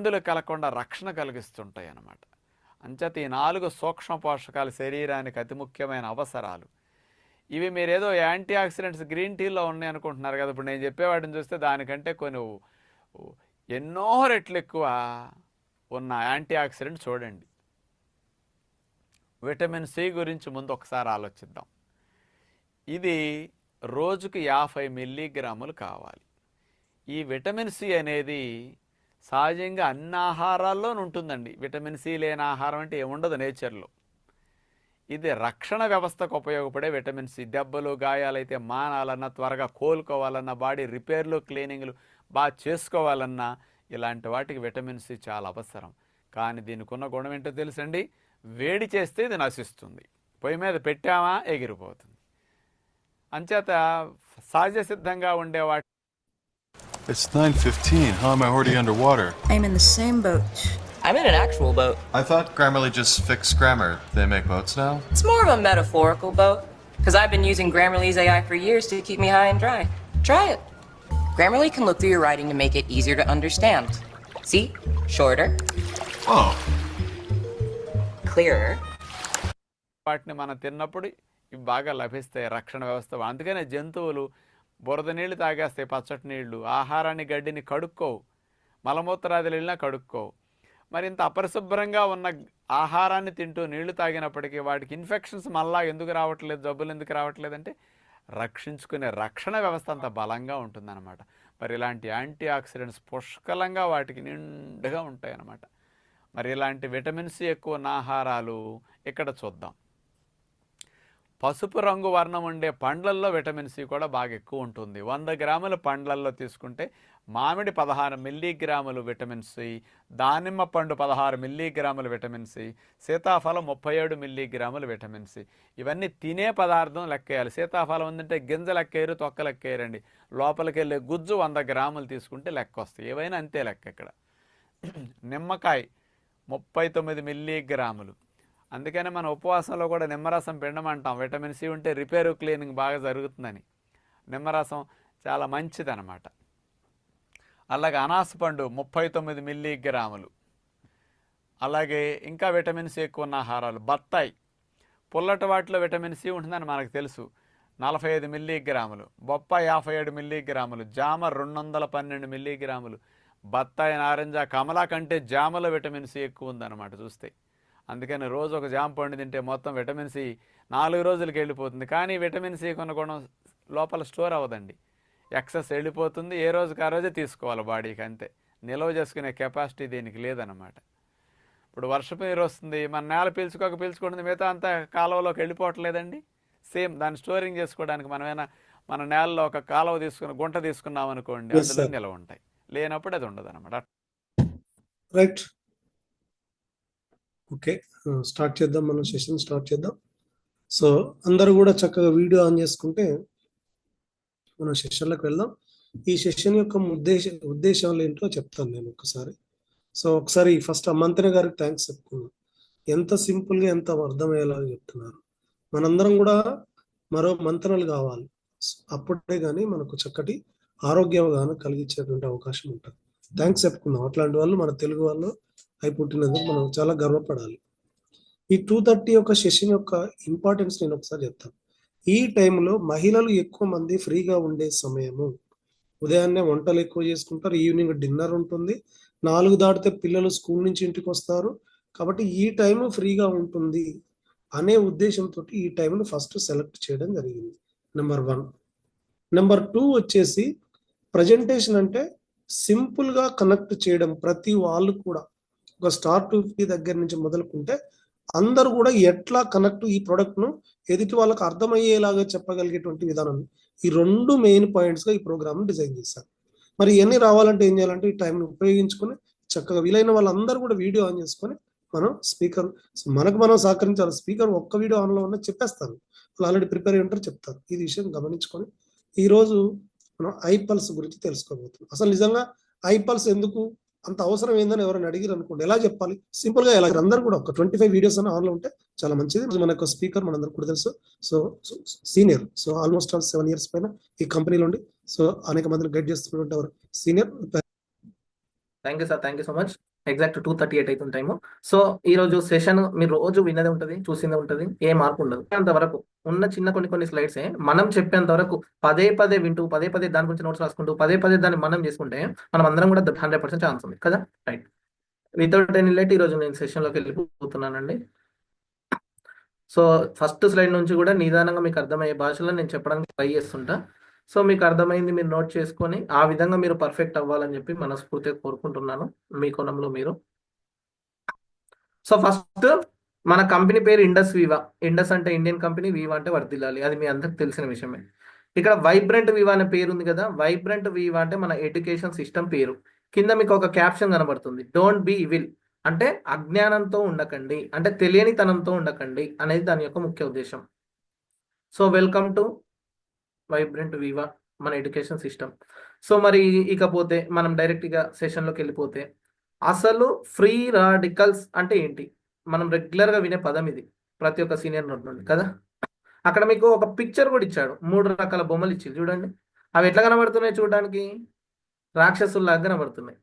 ఇబ్బందులు కలగకుండా రక్షణ కలిగిస్తుంటాయి అన్నమాట. అంచేత ఈ 4 సూక్ష్మ పోషకాలు శరీరానికి అతి ముఖ్యమైన అవసరాలు. ఇవి మీరేదో యాంటీ ఆక్సిడెంట్స్ గ్రీన్ టీలో ఉన్నాయి అనుకుంటున్నారు కదా. ఇప్పుడు నేను చెప్పేవాటిని చూస్తే దానికంటే కొన్ని ఎన్నో రెట్లు ఎక్కువ ఉన్న యాంటీ ఆక్సిడెంట్ చూడండి. విటమిన్ సి గురించి ముందు ఒకసారి ఆలోచిద్దాం. ఇది రోజుకు 50 మిల్లీగ్రాములు కావాలి. ఈ విటమిన్ సి అనేది సహజంగా అన్ని ఆహారాల్లో ఉంటుందండి. విటమిన్ సి లేని ఆహారం అంటే ఏముండదు నేచర్లో. ఇది రక్షణ వ్యవస్థకు ఉపయోగపడే విటమిన్ సి. దెబ్బలు గాయాలైతే మానాలన్నా, త్వరగా కోలుకోవాలన్నా, బాడీ రిపేర్లు క్లీనింగ్లు బాగా చేసుకోవాలన్నా ఇలాంటి వాటికి విటమిన్ సి చాలా అవసరం. కానీ దీనికి ఉన్న గుణం ఏంటో తెలుసండి, వేడి చేస్తే ఇది నశిస్తుంది. పొయ్యి మీద పెట్టామా ఎగిరిపోతుంది. అంచేత సహజ సిద్ధంగా ఉండే వాటి. It's 9:15. How am I already underwater? I'm in the same boat. I'm in an actual boat. I thought Grammarly just fixed grammar. They make boats now? It's more of a metaphorical boat, because I've been using Grammarly's AI for years to keep me high and dry. Try it. Grammarly can look through your writing to make it easier to understand. See? Shorter. Oh. Clearer. వాటిని మనం తిన్నప్పుడు ఇవి బాగా లభిస్తాయి రక్షణ వ్యవస్థ. అందుకనే జంతువులు బురద నీళ్లు తాగేస్తాయి, పచ్చటి నీళ్లు. ఆహారాన్ని గడ్డిని కడుక్కోవు, మలమూత్రాదులు వెళ్ళినా కడుక్కోవు. మరి ఇంత అపరిశుభ్రంగా ఉన్న ఆహారాన్ని తింటూ నీళ్లు తాగినప్పటికీ వాటికి ఇన్ఫెక్షన్స్ మళ్ళా ఎందుకు రావట్లేదు, జబ్బులు ఎందుకు రావట్లేదంటే రక్షించుకునే రక్షణ వ్యవస్థ అంత బలంగా ఉంటుందన్నమాట. మరి ఇలాంటి యాంటీ ఆక్సిడెంట్స్ పుష్కలంగా వాటికి నిండుగా ఉంటాయి అన్నమాట. మరి ఇలాంటి విటమిన్ సి ఎక్కువ ఉన్న ఆహారాలు ఇక్కడ చూద్దాం. పసుపు రంగు వర్ణం ఉండే పండ్లల్లో విటమిన్ సి కూడా బాగా ఎక్కువ ఉంటుంది. 100 గ్రాముల పండ్లల్లో తీసుకుంటే మామిడి 16 మిల్లీగ్రాములు విటమిన్ సి, దానిమ్మ పండు 16 మిల్లీగ్రాములు విటమిన్ సి, సీతాఫలం 37 మిల్లీగ్రాములు విటమిన్ సి. ఇవన్నీ తినే పదార్థం లెక్కేయాలి. సీతాఫలం ఉందంటే గింజ లెక్కేయరు, తొక్క లెక్కేయరండి. లోపలికి వెళ్ళే గుజ్జు 100 గ్రాములు తీసుకుంటే లెక్క వస్తాయి. ఏవైనా అంతే లెక్క ఇక్కడ. నిమ్మకాయ 39 మిల్లీగ్రాములు. అందుకనే మన ఉపవాసంలో కూడా నిమ్మరసం పిండమంటాం. విటమిన్ సి ఉంటే రిపేరు క్లీనింగ్ బాగా జరుగుతుందని. నిమ్మరసం చాలా మంచిదన్నమాట. అలాగే అనాసపండు 39 మిల్లీగ్రాములు. అలాగే ఇంకా విటమిన్ సి ఎక్కువ ఉన్న ఆహారాలు బత్తాయి. పుల్లటి వాటిలో విటమిన్ సి ఉంటుందని మనకు తెలుసు, 45 మిల్లీగ్రాములు. బొప్పాయి 57 మిల్లీగ్రాములు. జామ 212 మిల్లీగ్రాములు. బత్తాయి, నారింజ, కమలా కంటే జామలో విటమిన్ సి ఎక్కువ ఉందన్నమాట చూస్తే. అందుకని రోజు ఒక జామ పండు తింటే మొత్తం విటమిన్ సి 4 రోజులకి వెళ్ళిపోతుంది. కానీ విటమిన్ సి కొన్న గుణం లోపల స్టోర్ అవ్వదండి, ఎక్సెస్ వెళ్ళిపోతుంది. ఏ రోజుకి ఆ రోజే తీసుకోవాలి బాడీకి, అంతే. నిల్వ చేసుకునే కెపాసిటీ దీనికి లేదన్నమాట. ఇప్పుడు వర్షపు నీరు వస్తుంది, మన నేల పీల్చుకుంటుంది, మిగతా అంతా కాలువలోకి వెళ్ళిపోవట్లేదండి. సేమ్ దాన్ని స్టోరింగ్ చేసుకోవడానికి మనమైనా మన నేలలో ఒక కాలువ తీసుకుని గుంట తీసుకున్నాం అనుకోండి, అందులో నిల్వ ఉంటాయి. లేనప్పుడు అది ఉండదు అనమాట. రైట్, ఓకే, స్టార్ట్ చేద్దాం. మనం సెషన్ స్టార్ట్ చేద్దాం. సో అందరూ కూడా చక్కగా వీడియో ఆన్ చేసుకుంటే మనం సెషన్లోకి వెళ్దాం. ఈ సెషన్ యొక్క ఉద్దేశాలు ఏంటో చెప్తాను నేను ఒకసారి. సో ఒకసారి ఫస్ట్ మంత్రి గారికి థ్యాంక్స్ చెప్పుకున్నాం. ఎంత సింపుల్గా ఎంత అర్థమయ్యేలాగా చెప్తున్నారు. మనందరం కూడా మరో మంత్రాలు కావాలి, అప్పుడే కానీ మనకు చక్కటి ఆరోగ్యగానం కలిగించేటువంటి అవకాశం ఉంటుంది. థ్యాంక్స్ చెప్పుకున్నాం. అట్లాంటి వాళ్ళు మన తెలుగు వాళ్ళు అయి పుట్టినందుకు మనం చాలా గర్వపడాలి. ఈ 2:30 యొక్క సెషన్ యొక్క ఇంపార్టెన్స్ నేను ఒకసారి చెప్తాను. ఈ టైంలో మహిళలు ఎక్కువ మంది ఫ్రీగా ఉండే సమయము. ఉదయాన్నే వంటలు ఎక్కువ చేసుకుంటారు, ఈవినింగ్ డిన్నర్ ఉంటుంది, 4 దాటితే పిల్లలు స్కూల్ నుంచి ఇంటికి వస్తారు. కాబట్టి ఈ టైం ఫ్రీగా ఉంటుంది అనే ఉద్దేశంతో ఈ టైంను ఫస్ట్ సెలెక్ట్ చేయడం జరిగింది. నెంబర్ 1. నెంబర్ 2 వచ్చేసి ప్రజెంటేషన్ అంటే సింపుల్గా కనెక్ట్ చేయడం. ప్రతి వాళ్ళు కూడా ఒక స్టార్ట్ టు ఫినిష్ దగ్గర నుంచి మొదలుకుంటే అందరూ కూడా ఎట్లా కనెక్ట్ ఈ ప్రోడక్ట్ను ఎదుటి వాళ్ళకి అర్థమయ్యేలాగా చెప్పగలిగేటువంటి విధానం. ఈ 2 మెయిన్ పాయింట్స్గా ఈ ప్రోగ్రామ్ను డిజైన్ చేశారు. మరి ఇవన్నీ రావాలంటే ఏం చేయాలంటే ఈ టైంను ఉపయోగించుకొని చక్కగా వీలైన వాళ్ళందరూ కూడా వీడియో ఆన్ చేసుకొని మనం స్పీకర్ మనం సహకరించాలి. స్పీకర్ ఒక్క వీడియో ఆన్లో ఉన్న చెప్పేస్తారు, వాళ్ళు ఆల్రెడీ ప్రిపేర్ అయ్యి ఉంటారు, చెప్తారు. ఈ విషయం గమనించుకొని ఈరోజు మనం ఐపల్స్ గురించి తెలుసుకోబోతున్నాం. అసలు నిజంగా ఐపల్స్ ఎందుకు అంత అవసరం ఏందని ఎవరైనా అడిగారు అనుకోండి, ఎలా చెప్పాలి సింపుల్ గా ఎలా. అందరూ కూడా ఒక 25 వీడియోస్ అన్న ఆన్లో ఉంటే చాలా మంచిది. మనకు స్పీకర్ మనందరూ కూడా తెలుసు. So senior, so almost 7 years పైన ఈ కంపెనీలో ఉండి సో అనేక మందిని గైడ్ చేస్తున్నటువంటి ఎవరు senior thank you sir, thank you so much. Exact 2:38 అవుతుంది టైము. సో ఈ రోజు సెషన్ మీరు రోజు విన్నదే ఉంటుంది, చూసిందే ఉంటుంది, ఏ మార్పు ఉండదు. అంతవరకు ఉన్న చిన్న కొన్ని స్లైడ్సే మనం చెప్పేంత వరకు పదే పదే వింటూ పదే పదే దాని గురించి నోట్స్ రాసుకుంటూ పదే పదే దాన్ని మనం చేసుకుంటే మనం అందరం కూడా 100% ఛాన్స్ ఉంది కదా. రైట్, వితౌట్ ఎనీ లేట్ ఈరోజు నేను సెషన్లోకి వెళ్ళిపోతున్నానండి. సో ఫస్ట్ స్లైడ్ నుంచి కూడా నిదానంగా మీకు అర్థమయ్యే భాషలో నేను చెప్పడానికి ట్రై చేస్తుంటా. సో మీకు అర్థమైంది, మీరు నోట్ చేసుకొని ఆ విధంగా మీరు పర్ఫెక్ట్ అవ్వాలని చెప్పి మనస్ఫూర్తిగా కోరుకుంటున్నాను మీ కోణంలో మీరు. సో ఫస్ట్ మన కంపెనీ పేరు ఇండస్ వివా. ఇండస్ అంటే ఇండియన్ కంపెనీ, వివా అంటే వర్ధిల్లాలి, అది మీ అందరికి తెలిసిన విషయమే. ఇక్కడ వైబ్రెంట్ వివా అనే పేరు ఉంది కదా, వైబ్రెంట్ వివా అంటే మన ఎడ్యుకేషన్ సిస్టమ్ పేరు. కింద మీకు ఒక క్యాప్షన్ కనబడుతుంది, డోంట్ బి విల్ అంటే అజ్ఞానంతో ఉండకండి, అంటే తెలియనితనంతో ఉండకండి అనేది దాని యొక్క ముఖ్య ఉద్దేశం. సో వెల్కమ్ టు వైబ్రెంట్ వివా, మన ఎడ్యుకేషన్ సిస్టమ్. సో మరి ఇకపోతే మనం డైరెక్ట్గా సెషన్లోకి వెళ్ళిపోతే అసలు ఫ్రీ రాడికల్స్ అంటే ఏంటి? మనం రెగ్యులర్గా వినే పదం ఇది ప్రతి ఒక్క సీనియర్ నోట్ నుండి కదా. అక్కడ మీకు ఒక పిక్చర్ కూడా ఇచ్చాడు, 3 రకాల బొమ్మలు ఇచ్చి చూడండి. అవి ఎట్లా కనబడుతున్నాయి చూడడానికి? రాక్షసుల్లాగా కనబడుతున్నాయి.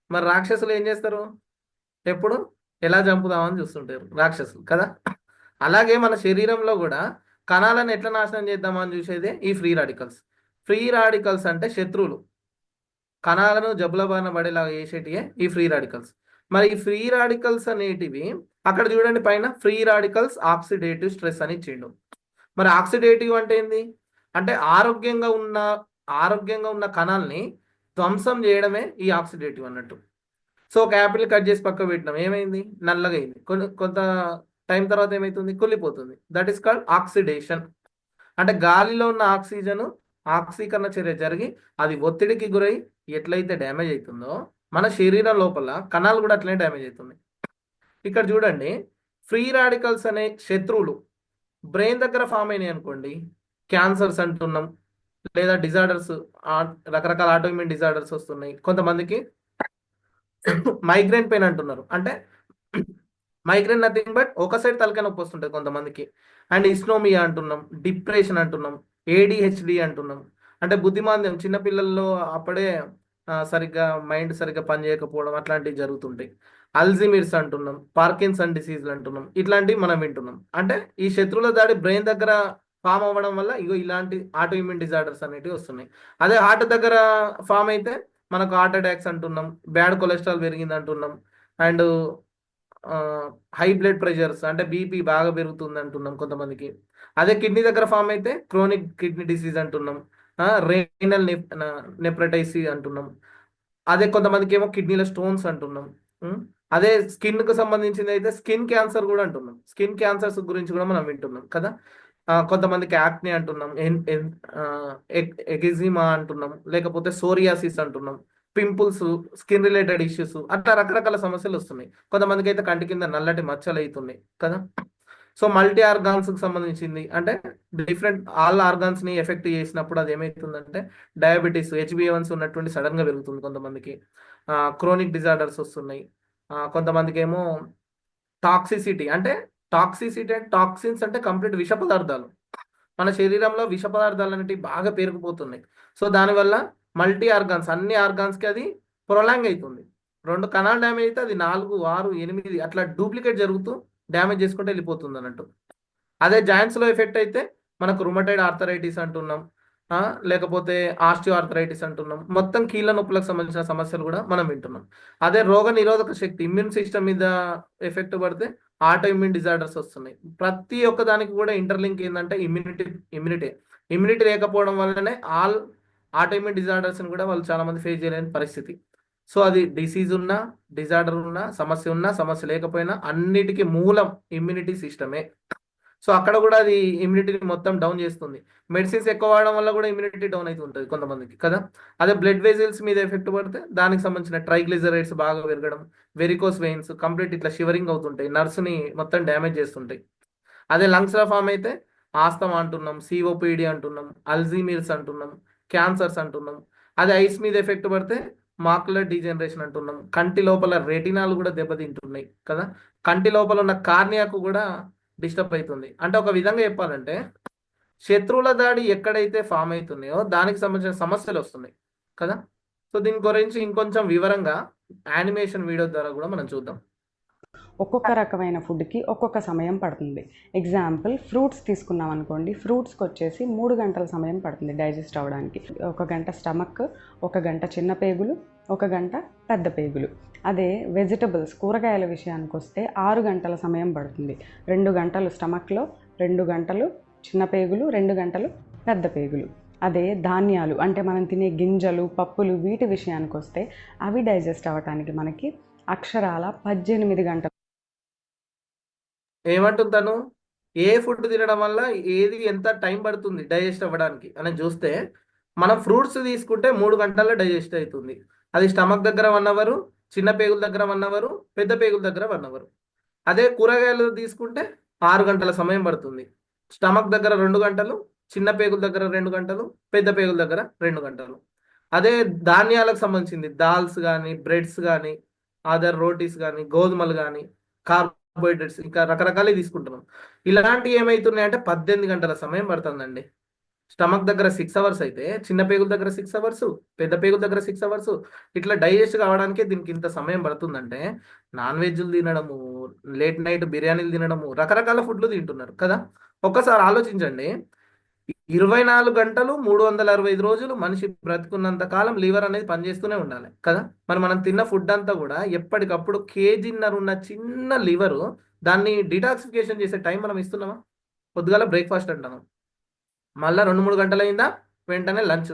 మరి రాక్షసులు ఏం చేస్తారు? ఎప్పుడు ఎలా చంపుదామని చూస్తుంటారు రాక్షసులు కదా. అలాగే మన శరీరంలో కూడా కణాలను ఎట్లా నాశనం చేద్దామని చూసేదే ఈ ఫ్రీ రాడికల్స్. ఫ్రీ రాడికల్స్ అంటే శత్రువులు, కణాలను జబ్బుల బారిన పడేలాగా చేసేటివే ఈ ఫ్రీ రాడికల్స్. మరి ఈ ఫ్రీ రాడికల్స్ అనేటివి అక్కడ చూడండి పైన ఫ్రీ రాడికల్స్ ఆక్సిడేటివ్ స్ట్రెస్ అని ఇచ్చిండు. మరి ఆక్సిడేటివ్ అంటే ఏంది? అంటే ఆరోగ్యంగా ఉన్న కణాలని ధ్వంసం చేయడమే ఈ ఆక్సిడేటివ్ అన్నట్టు. సో ఒక యాపిల్ కట్ చేసి పక్క పెట్టినాం, ఏమైంది? నల్లగా అయింది. కొంత టైం తర్వాత ఏమైతుంది? కుళ్ళిపోతుంది. That is called oxidation. అంటే గాలిలో ఉన్న ఆక్సిజన్ ఆక్సీకరణ చర్య జరిగి అది ఒత్తిడికి గురై ఎట్లయితే డ్యామేజ్ అవుతుందో మన శరీరం లోపల కణాలు కూడా అట్లనే డ్యామేజ్ అవుతుంది. ఇక్కడ చూడండి, ఫ్రీ రాడికల్స్ అనే శత్రువులు బ్రెయిన్ దగ్గర ఫామ్ అయినాయి అనుకోండి, క్యాన్సర్స్ అంటున్నాం, లేదా డిజార్డర్స్, రకరకాల ఆటోఇమ్యూన్ డిజార్డర్స్ వస్తున్నాయి. కొంతమందికి మైగ్రేన్ పెయిన్ అంటున్నారు, అంటే మైగ్రేన్ నథింగ్ బట్ ఒక సైడ్ తలకాయ నొప్పి వస్తుంటుంది కొంతమందికి. అండ్ ఇస్నోమియా అంటున్నాం, డిప్రెషన్ అంటున్నాం, ADHD అంటున్నాం, అంటే బుద్ధిమాంద్యం, చిన్నపిల్లల్లో అప్పుడే సరిగ్గా మైండ్ సరిగ్గా పనిచేయకపోవడం అట్లాంటివి జరుగుతుంటాయి. అల్జీమర్స్ అంటున్నాం, పార్కిన్సన్ డిసీజ్లు అంటున్నాం, ఇట్లాంటివి మనం వింటున్నాం. అంటే ఈ శత్రువుల దాడి బ్రెయిన్ దగ్గర ఫామ్ అవ్వడం వల్ల ఇగో ఇలాంటి ఆటోఇమ్యూన్ డిజార్డర్స్ అనేటివి వస్తున్నాయి. అదే హార్ట్ దగ్గర ఫామ్ అయితే మనకు హార్ట్ అటాక్స్ అంటున్నాం, బ్యాడ్ కొలెస్ట్రాల్ పెరిగింది అంటున్నాం, అండ్ హై బ్లడ్ ప్రెషర్స్ అంటే బీపీ బాగా పెరుగుతుంది అంటున్నాం కొంతమందికి. అదే కిడ్నీ దగ్గర ఫామ్ అయితే క్రోనిక్ కిడ్నీ డిసీజ్ అంటున్నాం, రేనల్ నెఫ్రైటిస్ అంటున్నాం. అదే కొంతమందికి ఏమో కిడ్నీలో స్టోన్స్ అంటున్నాం. అదే స్కిన్కు సంబంధించింది అయితే స్కిన్ క్యాన్సర్ కూడా అంటున్నాం. స్కిన్ క్యాన్సర్స్ గురించి కూడా మనం వింటున్నాం కదా. కొంతమందికి యాక్నే అంటున్నాం, ఎగిజిమా అంటున్నాం, లేకపోతే సోరియాసిస్ అంటున్నాం, పింపుల్స్, స్కిన్ రిలేటెడ్ ఇష్యూస్, అట్లా రకరకాల సమస్యలు వస్తున్నాయి. కొంతమందికి అయితే కంటి కింద నల్లటి మచ్చలు అవుతున్నాయి కదా. సో మల్టీ ఆర్గాన్స్కి సంబంధించింది అంటే డిఫరెంట్ ఆల్ ఆర్గాన్స్ని ఎఫెక్ట్ చేసినప్పుడు అది ఏమవుతుందంటే డయాబెటీస్, HbA1c ఉన్నటువంటి సడన్గా పెరుగుతుంది కొంతమందికి. క్రోనిక్ డిజార్డర్స్ వస్తున్నాయి. కొంతమందికి ఏమో టాక్సిసిటీ అంటే టాక్సిన్స్ అంటే కంప్లీట్ విష పదార్థాలు. మన శరీరంలో విష పదార్థాలు అనేటివి బాగా పేరుకుపోతున్నాయి. సో దానివల్ల మల్టీ ఆర్గాన్స్, అన్ని ఆర్గాన్స్కి అది ప్రొలాంగ్ అవుతుంది. 2 కణాలు డ్యామేజ్ అయితే అది 4, 6, 8 అట్లా డూప్లికేట్ జరుగుతూ డ్యామేజ్ చేసుకుంటే వెళ్ళిపోతుంది అన్నట్టు. అదే జాయింట్స్లో ఎఫెక్ట్ అయితే మనకు రుమటైడ్ ఆర్థరైటిస్ అంటున్నాం, లేకపోతే ఆస్టియో ఆర్థరైటిస్ అంటున్నాం, మొత్తం కీళ్ళ నొప్పులకు సంబంధించిన సమస్యలు కూడా మనం వింటున్నాం. అదే రోగ నిరోధక శక్తి, ఇమ్యూన్ సిస్టమ్ మీద ఎఫెక్ట్ పడితే ఆటోఇమ్యూన్ డిజార్డర్స్ వస్తున్నాయి. ప్రతి ఒక్క దానికి కూడా ఇంటర్లింక్ ఏంటంటే ఇమ్యూనిటీ లేకపోవడం వల్లనే ఆల్ ఆటోఇమ్యూన్ డిజార్డర్స్ని కూడా వాళ్ళు చాలా మంది ఫేస్ చేయలేని పరిస్థితి. సో అది డిసీజ్ ఉన్నా, డిజార్డర్ ఉన్నా, సమస్య ఉన్నా, సమస్య లేకపోయినా అన్నిటికీ మూలం ఇమ్యూనిటీ సిస్టమే. సో అక్కడ కూడా అది ఇమ్యూనిటీని మొత్తం డౌన్ చేస్తుంది. మెడిసిన్స్ ఎక్కువ వాడడం వల్ల కూడా ఇమ్యూనిటీ డౌన్ అవుతూ ఉంటుంది కొంతమందికి కదా. అదే బ్లడ్ వెజల్స్ మీద ఎఫెక్ట్ పడితే దానికి సంబంధించిన ట్రైగ్లిజరైడ్స్ బాగా పెరగడం, వెరికోస్ వెయిన్స్ కంప్లీట్ ఇట్లా షివరింగ్ అవుతుంటాయి, నర్స్ని మొత్తం డ్యామేజ్ చేస్తుంటాయి. అదే లంగ్స్లో ఫామ్ అయితే ఆస్తమా అంటున్నాం, COPD అంటున్నాం, అల్జీమర్స్ అంటున్నాం, క్యాన్సర్స్ అంటున్నాం. అదే ఐస్ మీద ఎఫెక్ట్ పడితే మాక్యులర్ డీజనరేషన్ అంటున్నాం. కంటి లోపల రెటినాలు కూడా దెబ్బతింటున్నాయి కదా. కంటి లోపల ఉన్న కార్నియాకు కూడా డిస్టర్బ్ అవుతుంది. అంటే ఒక విధంగా చెప్పాలంటే శత్రువుల దాడి ఎక్కడైతే ఫామ్ అవుతున్నాయో దానికి సంబంధించిన సమస్యలు వస్తున్నాయి కదా. సో దీని గురించి ఇంకొంచెం వివరంగా యానిమేషన్ వీడియో ద్వారా కూడా మనం చూద్దాం. ఒక్కొక్క రకమైన ఫుడ్కి ఒక్కొక్క సమయం పడుతుంది. ఎగ్జాంపుల్ ఫ్రూట్స్ తీసుకున్నాం అనుకోండి, ఫ్రూట్స్కి వచ్చేసి 3 గంటల సమయం పడుతుంది డైజెస్ట్ అవ్వడానికి. 1 గంట స్టమక్, 1 గంట చిన్న పేగులు, 1 గంట పెద్ద పేగులు. అదే వెజిటబుల్స్ కూరగాయల విషయానికి వస్తే 6 గంటల సమయం పడుతుంది. 2 గంటలు స్టమక్లో, 2 గంటలు చిన్న పేగులు, 2 గంటలు పెద్ద పేగులు. అదే ధాన్యాలు అంటే మనం తినే గింజలు, పప్పులు వీటి విషయానికి వస్తే అవి డైజెస్ట్ అవ్వటానికి మనకి అక్షరాల 18 గంటలు. ఏమంటుంది తను? ఏ ఫుడ్ తినడం వల్ల ఏది ఎంత టైం పడుతుంది డైజెస్ట్ అవ్వడానికి అని చూస్తే, మనం ఫ్రూట్స్ తీసుకుంటే 3 గంటల్లో డైజెస్ట్ అవుతుంది. అది స్టమక్ దగ్గర 1 అవర్, చిన్న పేగుల దగ్గర 1 అవర్, పెద్ద పేగుల దగ్గర 1 అవర్. అదే కూరగాయలు తీసుకుంటే 6 గంటల సమయం పడుతుంది. స్టమక్ దగ్గర 2 గంటలు, చిన్న పేగుల దగ్గర 2 గంటలు, పెద్ద పేగుల దగ్గర 2 గంటలు. అదే ధాన్యాలకు సంబంధించింది దాల్స్ కానీ, బ్రెడ్స్ కానీ, అదర్ రోటీస్ కానీ, గోధుమలు కానీ, కార్బోహైడ్రేట్స్ ఇంకా రకరకాలు తీసుకుంటున్నాం. ఇలాంటివి ఏమవుతున్నాయి అంటే 18 గంటల సమయం పడుతుందండి. స్టమక్ దగ్గర 6 అవర్స్ అయితే చిన్న పేగుల దగ్గర 6 అవర్స్, పెద్ద పేగుల దగ్గర 6 అవర్స్. ఇట్లా డైజెస్ట్ కావడానికి దీనికి ఇంత సమయం పడుతుందంటే నాన్ వెజ్లు తినడము, లేట్ నైట్ బిర్యానీలు తినడము, రకరకాల ఫుడ్లు తింటున్నారు కదా. ఒక్కసారి ఆలోచించండి, 24 గంటలు 365 రోజులు మనిషి బ్రతుకున్నంత కాలం లివర్ అనేది పనిచేస్తూనే ఉండాలి కదా. మరి మనం తిన్న ఫుడ్ అంతా కూడా ఎప్పటికప్పుడు కేజీన్నర ఉన్న చిన్న లివరు దాన్ని డిటాక్సిఫికేషన్ చేసే టైం మనం ఇస్తున్నామా? పొద్దుగాల బ్రేక్ఫాస్ట్ అంటాము, మళ్ళీ 2-3 గంటలు అయిందా వెంటనే లంచ్.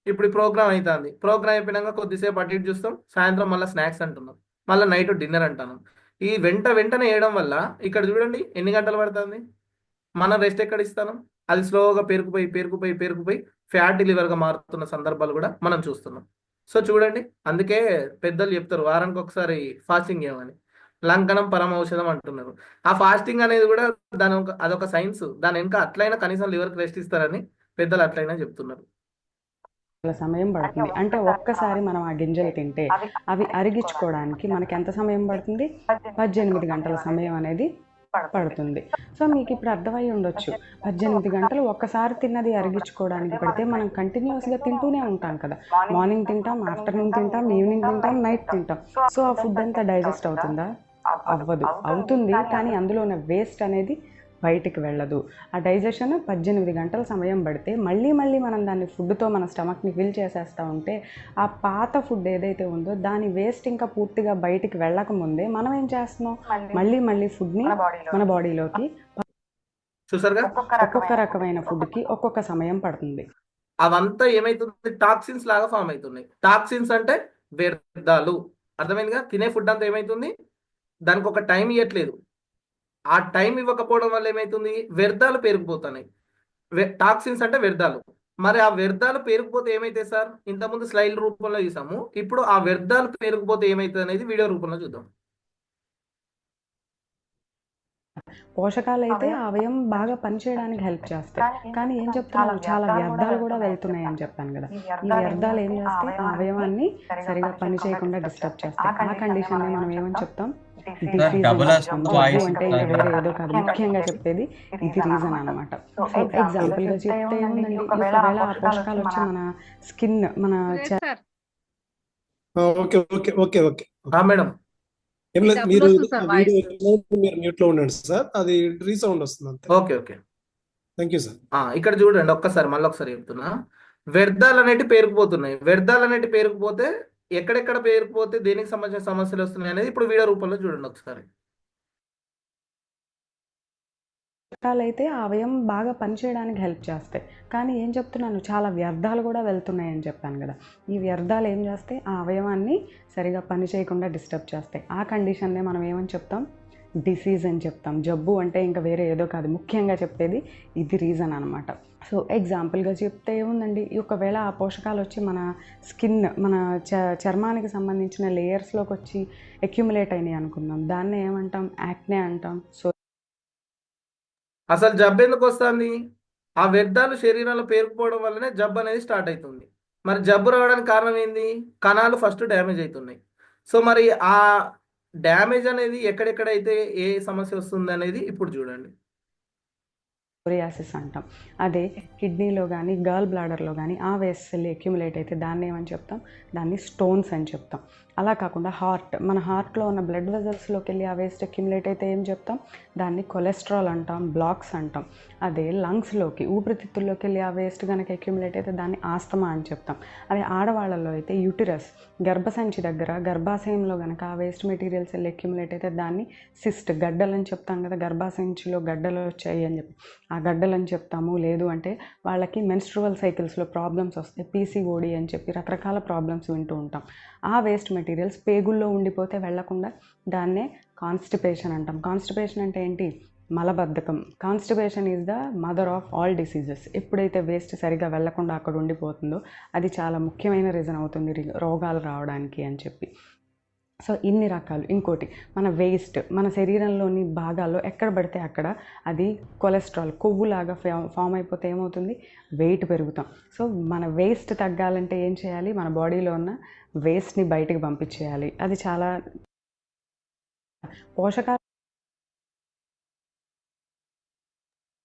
ఇప్పుడు ఈ ప్రోగ్రామ్ అవుతుంది, ప్రోగ్రామ్ అయిపోయినాక కొద్దిసేపు అటు ఇటు చూస్తాం, సాయంత్రం మళ్ళీ స్నాక్స్ అంటున్నాం, మళ్ళీ నైట్ డిన్నర్ అంటాను. ఈ వెంటనే వేయడం వల్ల ఇక్కడ చూడండి ఎన్ని గంటలు పడుతుంది. మనం రెస్ట్ ఎక్కడ ఇస్తాను? అది స్లోగా పేరుకుపోయి ఫ్యాటీ లివర్గా మారుతున్న సందర్భాలు కూడా మనం చూస్తున్నాం. సో చూడండి, అందుకే పెద్దలు చెప్తారు వారానికి ఒకసారి ఫాస్టింగ్ చేయమని. లంకనం పరమౌషధం అంటున్నారు. ఆ ఫాస్టింగ్ అనేది కూడా అదొక సైన్స్. దాని వెనుక అట్లయినా కనీసం లివర్కి రెస్ట్ ఇస్తారని పెద్దలు అట్లయినా చెప్తున్నారు. సమయం పడుతుంది. అంటే ఒక్కసారి మనం ఆ గింజలు తింటే అవి అరిగించుకోవడానికి మనకి ఎంత సమయం పడుతుంది? 18 గంటల సమయం అనేది పడుతుంది. సో మీకు ఇప్పుడు అర్థమై ఉండొచ్చు, 18 గంటలు ఒక్కసారి తిన్నది అరిగించుకోవడానికి పడితే మనం కంటిన్యూస్గా తింటూనే ఉంటాం కదా. మార్నింగ్ తింటాం, ఆఫ్టర్నూన్ తింటాం, ఈవినింగ్ తింటాం, నైట్ తింటాం. సో ఆ ఫుడ్ అంతా డైజెస్ట్ అవుతుందా? అవ్వదు. అవుతుంది, కానీ అందులో ఉన్న వేస్ట్ అనేది బయటికి వెళ్ళదు. ఆ డైజెషన్ 18 గంటల సమయం పడితే మళ్ళీ మనం దాన్ని ఫుడ్తో మన స్టమక్ని ఫిల్ చేసేస్తూ ఉంటే ఆ పాత ఫుడ్ ఏదైతే ఉందో దాని వేస్ట్ ఇంకా పూర్తిగా బయటికి వెళ్ళకముందే మనం ఏం చేస్తున్నాం, మళ్ళీ ఫుడ్ని మన బాడీలోకి. చూసారుగా, ఒక్కొక్క రకమైన ఫుడ్కి ఒక్కొక్క సమయం పడుతుంది. అవంతా ఏమైతుంది? టాక్సిన్స్ లాగా ఫామ్ అవుతున్నాయి. టాక్సిన్స్ అంటే వ్యర్థాలు. అర్థమైందిగా? తినే ఫుడ్ అంతా ఏమైతుంది, దానికి ఒక టైం ఇవ్వట్లేదు. ఆ టైం ఇవ్వకపోవడం వల్ల ఏమైతుంది? వ్యర్థాలు పేరుకుపోతున్నాయి. టాక్సిన్స్ అంటే వ్యర్థాలు. మరి ఆ వ్యర్థాలు పేరుకుపోతే ఏమైతే సార్? ఇంతకుముందు స్లైడ్ రూపంలో చూసాము, ఇప్పుడు ఆ వ్యర్థాలు పేరుకుపోతే ఏమైతుంది అనేది వీడియో రూపంలో చూద్దాం. పోషకాలు అయితే అవయం బాగా పనిచేయడానికి హెల్ప్ చేస్తాయి, కానీ ఏం చెప్తున్నాను, చాలా వ్యర్థాలు కూడా వెళ్తున్నాయి అని చెప్పాను కదా. ఈ వ్యర్థాలు ఏం చేస్తాయి? ఆ అవయవాన్ని సరిగా పని చేయకుండా డిస్టర్బ్ చేస్తాయి. ఆ కండిషన్ మనం ఏమని చెప్తాం? అంటే వేరే ఏదో కాదు, ముఖ్యంగా చెప్పేది ఇది రీజన్ అనమాట. సో ఎగ్జాంపుల్ గా చెప్తే ఏముందండి, ఒకవేళ ఆ పోషకాలు వచ్చి మన స్కిన్ మన మేడం ఏం లేదు, మీరు మ్యూట్ లో ఉండండి సార్, అది రీసౌండ్ వస్తుంది అంతే. Okay thank you sir. ఇక్కడ చూడండి, మళ్ళీ ఒకసారి చెప్తున్నా. వ్యర్థాలు అనేటివి పేరుకుపోతున్నాయి. వ్యర్థాలు అనేటివి పేరుకుపోతే ఎక్కడెక్కడ పేరుకుపోతే దేనికి సంబంధించిన సమస్యలు వస్తున్నాయి అనేది ఇప్పుడు వీడియో రూపంలో చూడండి ఒకసారి. అయితే ఆ అవయం బాగా పనిచేయడానికి హెల్ప్ చేస్తాయి, కానీ ఏం చెప్తున్నాను, చాలా వ్యర్థాలు కూడా వెళ్తున్నాయి అని చెప్పాను కదా. ఈ వ్యర్థాలు ఏం చేస్తాయి? ఆ అవయవాన్ని సరిగా పని చేయకుండా డిస్టర్బ్ చేస్తాయి. ఆ కండిషన్నే మనం ఏమని చెప్తాం? డిసీజ్ అని చెప్తాం. జబ్బు అంటే ఇంకా వేరే ఏదో కాదు, ముఖ్యంగా చెప్పేది ఇది రీజన్ అనమాట. సో ఎగ్జాంపుల్గా చెప్తే ఏముందండి, ఒకవేళ ఆ పోషకాలు వచ్చి మన స్కిన్ మన చర్మానికి సంబంధించిన లేయర్స్లోకి వచ్చి అక్యుములేట్ అయినాయి అనుకుందాం, దాన్ని ఏమంటాం? యాక్నే అంటాం. సో అసలు జబ్బు ఎందుకు వస్తుంది? ఆ వ్యర్థాలు శరీరంలో పేరుకుపోవడం వల్లనే జబ్బు అనేది స్టార్ట్ అవుతుంది. మరి జబ్బు రావడానికి కారణం ఏంది? కణాలు ఫస్ట్ డ్యామేజ్ అవుతున్నాయి. సో మరి ఆ డ్యామేజ్ అనేది ఎక్కడెక్కడైతే ఏ సమస్య వస్తుంది అనేది ఇప్పుడు చూడండి. సోరియాసిస్ అంటాం. అదే కిడ్నీలో కానీ గర్ల్ బ్లాడర్లో కానీ ఆ వేస్ట్ సెల్ అక్యుములేట్ అయితే దాన్ని ఏమని చెప్తాం, దాన్ని స్టోన్స్ అని చెప్తాం. అలా కాకుండా మన హార్ట్లో ఉన్న బ్లడ్ వెజల్స్లోకి వెళ్ళి ఆ వేస్ట్ అక్యుములేట్ అయితే ఏం చెప్తాం, దాన్ని కొలెస్ట్రాల్ అంటాం, బ్లాక్స్ అంటాం. అదే లంగ్స్లోకి ఊపిరితిత్తుల్లోకి వెళ్ళి ఆ వేస్ట్ కనుక అక్యుములేట్ అయితే దాన్ని ఆస్తమా అని చెప్తాం. అదే ఆడవాళ్ళలో అయితే యూటిరస్ గర్భసంచి దగ్గర గర్భాశయంలో కనుక ఆ వేస్ట్ మెటీరియల్స్ వెళ్ళి అక్యుములేట్ అయితే దాన్ని సిస్ట్ గడ్డలు అని చెప్తాం కదా, గర్భాశయంలో గడ్డలు వచ్చాయి అని చెప్పి ఆ గడ్డలు అని చెప్తాము. లేదు అంటే వాళ్ళకి మెన్స్ట్రువల్ సైకిల్స్లో ప్రాబ్లమ్స్ వస్తాయి, పీసీఓడి అని చెప్పి రకరకాల ప్రాబ్లమ్స్ వింటూ ఉంటాం. ఆ వేస్ట్ మెటీరియల్స్ పేగుల్లో ఉండిపోతే వెళ్లకుండా దాన్నే కాన్స్టిపేషన్ అంటాం. కాన్స్టిపేషన్ అంటే ఏంటి, మలబద్ధకం. Constipation is the mother of all diseases. ఎప్పుడైతే వేస్ట్ సరిగా వెళ్లకుండా అక్కడ ఉండిపోతుందో అది చాలా ముఖ్యమైన రీజన్ అవుతుంది రోగాలు రావడానికి అని చెప్పి. సో ఇన్ని రకాలు. ఇంకోటి మన వేస్ట్ మన శరీరంలోని భాగాల్లో ఎక్కడ పడితే అక్కడ అది కొలెస్ట్రాల్ కొవ్వులాగా ఫామ్ అయిపోతే ఏమవుతుంది, వెయిట్ పెరుగుతాం. సో మన వేస్ట్ తగ్గాలంటే ఏం చేయాలి, మన బాడీలో ఉన్న వేస్ట్ని బయటికి పంపించేయాలి. అది చాలా పోషకాలు.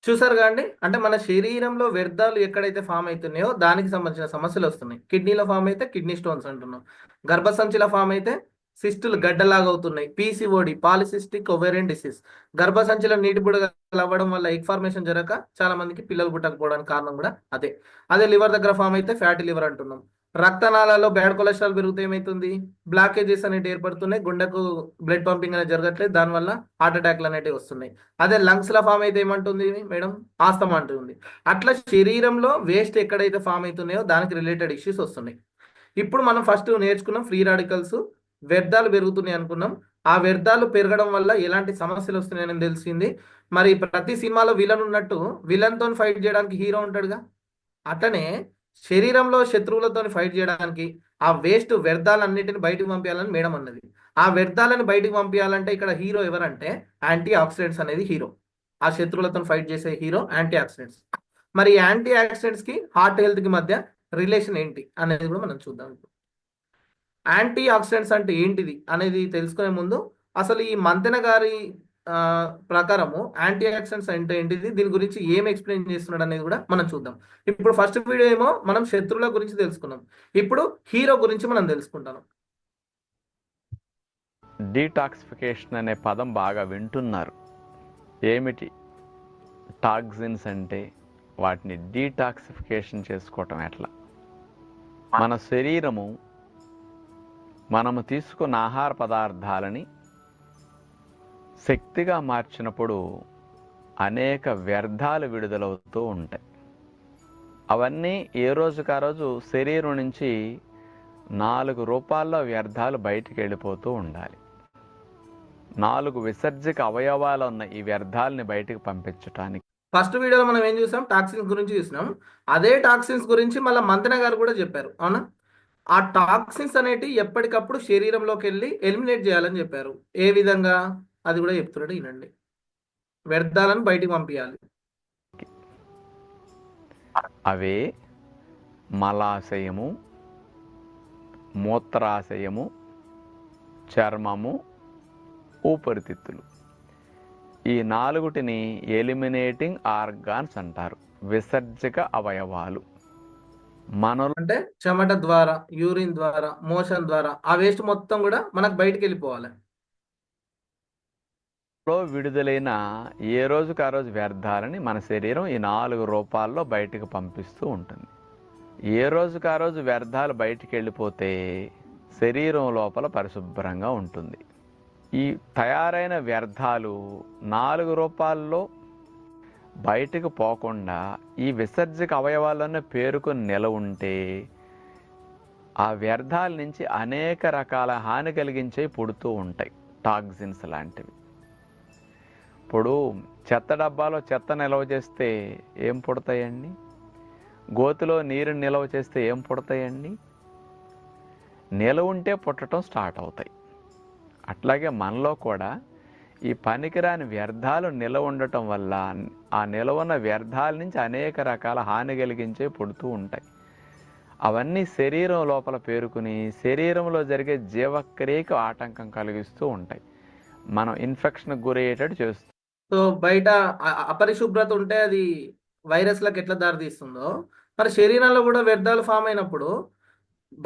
చూసారు కాండి, అంటే మన శరీరంలో వ్యర్థాలు ఎక్కడైతే ఫామ్ అవుతున్నాయో దానికి సంబంధించిన సమస్యలు వస్తున్నాయి. కిడ్నీలో ఫామ్ అయితే కిడ్నీ స్టోన్స్ అంటున్నాం, గర్భసంచిలో ఫామ్ అయితే సిస్టులు గడ్డలాగా అవుతున్నాయి, పీసీఓడి పాలిసిస్టిక్ ఒవేరియన్ డిసీజ్. గర్భసంచిలో నీటి బుడగలు అవ్వడం వల్ల ఎగ్ ఫార్మేషన్ జరగక చాలా మందికి పిల్లలు పుట్టకపోవడానికి కారణం కూడా అదే. అదే లివర్ దగ్గర ఫామ్ అయితే ఫ్యాటీ లివర్ అంటున్నాం. రక్తనాళాల్లో బ్యాడ్ కొలెస్ట్రాల్ పెరిగితే ఏమవుతుంది, బ్లాకేజెస్ అనేవి ఏర్పడుతున్నాయి, గుండెకు బ్లడ్ పంపింగ్ అనేది జరగట్లేదు, దానివల్ల హార్ట్ అటాక్లు అనేవి వస్తున్నాయి. అదే లంగ్స్ లో ఫామ్ అయితే ఏమంటుంది మేడం, ఆస్తమా అంటుంది. అట్లా శరీరంలో వేస్ట్ ఎక్కడైతే ఫామ్ అవుతున్నాయో దానికి రిలేటెడ్ ఇష్యూస్ వస్తున్నాయి. ఇప్పుడు మనం ఫస్ట్ నేర్చుకున్నాం ఫ్రీ రాడికల్స్, వ్యర్థాలు పెరుగుతున్నాయి అనుకున్నాం. ఆ వ్యర్థాలు పెరగడం వల్ల ఎలాంటి సమస్యలు వస్తున్నాయని తెలిసింది. మరి ప్రతి సినిమాలో విలన్ ఉన్నట్టు విలన్తో ఫైట్ చేయడానికి హీరో ఉంటాడుగా, అట్లనే శరీరంలో శత్రువులతో ఫైట్ చేయడానికి ఆ వేస్ట్ వ్యర్థాలన్నిటిని బయటకు పంపించాలని మేడం అన్నది. ఆ వ్యర్థాలను బయటకు పంపించాలంటే ఇక్కడ హీరో ఎవరంటే యాంటీ ఆక్సిడెంట్స్ అనేది హీరో. ఆ శత్రువులతో ఫైట్ చేసే హీరో యాంటీ ఆక్సిడెంట్స్. మరి యాంటీ ఆక్సిడెంట్స్ కి హార్ట్ హెల్త్ కి మధ్య రిలేషన్ ఏంటి అనేది కూడా మనం చూద్దాం. యాంటీ ఆక్సిడెంట్స్ అంటే ఏంటిది అనేది తెలుసుకునే ముందు అసలు ఈ మంతెన గారి ప్రకారము యాంటీ ఆక్సిడెంట్స్ అంటే ఏంటిది, దీని గురించి ఏం ఎక్స్ప్లెయిన్ చేస్తున్నాడు అనేది కూడా మనం చూద్దాం. ఇప్పుడు ఫస్ట్ వీడియో ఏమో మనం శత్రువుల గురించి తెలుసుకున్నాం, ఇప్పుడు హీరో గురించి మనం తెలుసుకుంటాం. డీటాక్సిఫికేషన్ అనే పదం బాగా వింటున్నారు. ఏమిటి టాక్సిన్స్ అంటే, వాటిని డీటాక్సిఫికేషన్ చేసుకోవటం ఎట్లా. మన శరీరము మనము తీసుకున్న ఆహార పదార్థాలని శక్తిగా మార్చినప్పుడు అనేక వ్యర్థాలు విడుదలవుతూ ఉంటాయి. అవన్నీ ఏ రోజుకు ఆ రోజు శరీరం నుంచి 4 రూపాల్లో వ్యర్థాలు బయటికి వెళ్ళిపోతూ ఉండాలి. 4 విసర్జక అవయవాలు ఉన్న ఈ వ్యర్థాలని బయటికి పంపించటానికి. ఫస్ట్ వీడియోలో మనం ఏం చూసాం, టాక్సిన్స్ గురించి చూసినాం. అదే టాక్సిన్స్ గురించి మళ్ళీ మంతెన గారు కూడా చెప్పారు, అవునా. ఆ టాక్సిన్స్ అనేటి ఎప్పటికప్పుడు శరీరంలోకి వెళ్ళి ఎలిమినేట్ చేయాలని చెప్పారు. ఏ విధంగా అది కూడా చెప్తున్నాడు, వినండి. వ్యర్థాలను బయటికి పంపించాలి. అవే మలాశయము, మూత్రాశయము, చర్మము, ఊపిరితిత్తులు. ఈ 4టిని ఎలిమినేటింగ్ ఆర్గాన్స్ అంటారు, విసర్జక అవయవాలు. మనలో అంటే చెమట ద్వారా, యూరిన్ ద్వారా, మోషన్ ద్వారా ఆ వేస్ట్ మొత్తం కూడా మనకు బయటికి వెళ్ళిపోవాలి. విడుదలైన ఏ రోజుకు ఆ రోజు వ్యర్థాలని మన శరీరం ఈ 4 రూపాల్లో బయటికి పంపిస్తూ ఉంటుంది. ఏ రోజుకు ఆ రోజు వ్యర్థాలు బయటికి వెళ్ళిపోతే శరీరం లోపల పరిశుభ్రంగా ఉంటుంది. ఈ తయారైన వ్యర్థాలు 4 రూపాల్లో బయటకు పోకుండా ఈ విసర్జక అవయవాలను పేరుకొని నిల ఉంటే ఆ వ్యర్థాల నుంచి అనేక రకాల హాని కలిగించే పుడుతూ ఉంటాయి, టాక్సిన్స్ లాంటివి. ఇప్పుడు చెత్త డబ్బాలో చెత్త నిల్వ చేస్తే ఏం పుడతాయండి, గోతిలో నీరుని నిల్వ చేస్తే ఏం పుడతాయండి, నిలవ ఉంటే పుట్టడం స్టార్ట్ అవుతాయి. అట్లాగే మనలో కూడా ఈ పనికిరాని వ్యర్థాలు నిలవ ఉండటం వల్ల ఆ నిలవ ఉన్న వ్యర్థాల నుంచి అనేక రకాల హాని కలిగించే పుడుతూ ఉంటాయి. అవన్నీ శరీరం లోపల పేరుకుని శరీరంలో జరిగే జీవక్రియకు ఆటంకం కలిగిస్తూ ఉంటాయి, మనం ఇన్ఫెక్షన్కి గురయ్యేటట్టు చేస్తూ సో బయట అపరిశుభ్రత ఉంటే అది వైరస్లకు ఎట్లా దారితీస్తుందో, మరి శరీరంలో కూడా వ్యర్థాలు ఫామ్ అయినప్పుడు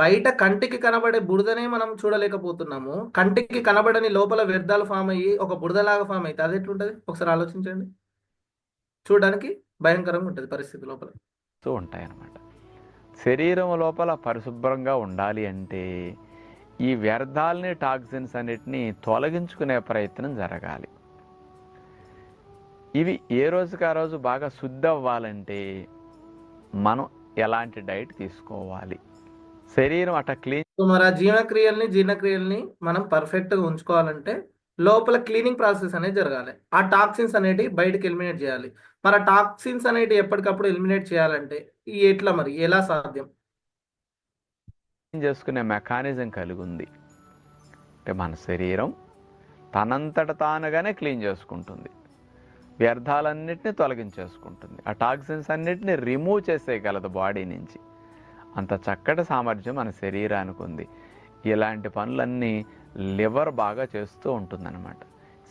బయట కంటికి కనబడే బురదనే మనం చూడలేకపోతున్నాము. కంటికి కనబడని లోపల వ్యర్థాలు ఫామ్ అయ్యి ఒక బురదలాగా ఫామ్ అయితే అది ఎట్లుంటది? ఒకసారి ఆలోచించండి. చూడడానికి భయంకరంగా ఉంటుంది పరిస్థితి లోపల. ఉంటాయన్నమాట. శరీరం లోపల పరిశుభ్రంగా ఉండాలి అంటే ఈ వ్యర్థాలని, టాక్సిన్స్ అన్నిటినీ తొలగించుకునే ప్రయత్నం జరగాలి. ఇవి ఏ రోజుకి ఆ రోజు బాగా శుద్ధి అవ్వాలంటే మనం ఎలాంటి డైట్ తీసుకోవాలి, శరీరం అట్లా క్లీన్. సో మరి ఆ జీర్ణక్రియల్ని మనం పర్ఫెక్ట్గా ఉంచుకోవాలంటే లోపల క్లీనింగ్ ప్రాసెస్ అనేది జరగాలి. ఆ టాక్సిన్స్ అనేటి బయటకు ఎలిమినేట్ చేయాలి. మరి ఆ టాక్సిన్స్ అనేటి ఎప్పటికప్పుడు ఎలిమినేట్ చేయాలంటే ఎట్లా, మరి ఎలా సాధ్యం? చేసుకునే మెకానిజం కలిగి ఉంది. అంటే మన శరీరం తనంతట తానుగానే క్లీన్ చేసుకుంటుంది, వ్యర్థాలన్నిటిని తొలగించేసుకుంటుంది, ఆ టాక్సిన్స్ అన్నిటిని రిమూవ్ చేసేయగలదు బాడీ నుంచి. అంత చక్కటి సామర్థ్యం మన శరీరానికి ఉంది. ఇలాంటి పనులన్నీ లివర్ బాగా చేస్తూ ఉంటుందన్నమాట.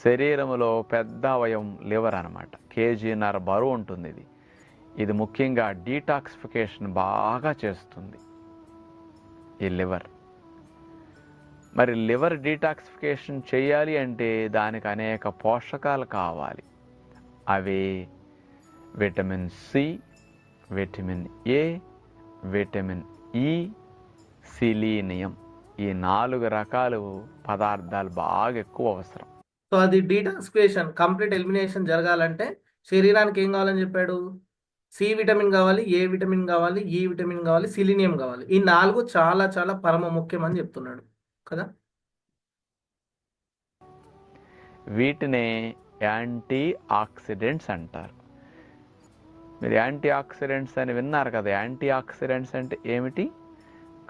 శరీరంలో పెద్ద అవయవం లివర్ అనమాట. 1.5 kg బరువు ఉంటుంది ఇది. ఇది ముఖ్యంగా డీటాక్సిఫికేషన్ బాగా చేస్తుంది ఈ లివర్. మరి లివర్ డీటాక్సిఫికేషన్ చేయాలి అంటే దానికి అనేక పోషకాలు కావాలి. అవి vitamin C, vitamin A, vitamin E, selenium. ఈ 4 రకాలు పదార్థాలు బాగా ఎక్కువ అవసరం. సో అది డీటాక్సిఫికేషన్ కంప్లీట్ ఎలిమినేషన్ జరగాలంటే శరీరానికి ఏం కావాలని చెప్పాడు? సి విటమిన్ కావాలి, ఏ విటమిన్ కావాలి, ఈ విటమిన్ కావాలి, సిలీనియం కావాలి. ఈ 4 చాలా చాలా పరమ ముఖ్యం అని చెప్తున్నాడు కదా. వీటినే యాంటీ ఆక్సిడెంట్స్ అంటారు. మీరు యాంటీ ఆక్సిడెంట్స్ అని విన్నారు కదా. యాంటీ ఆక్సిడెంట్స్ అంటే ఏమిటి?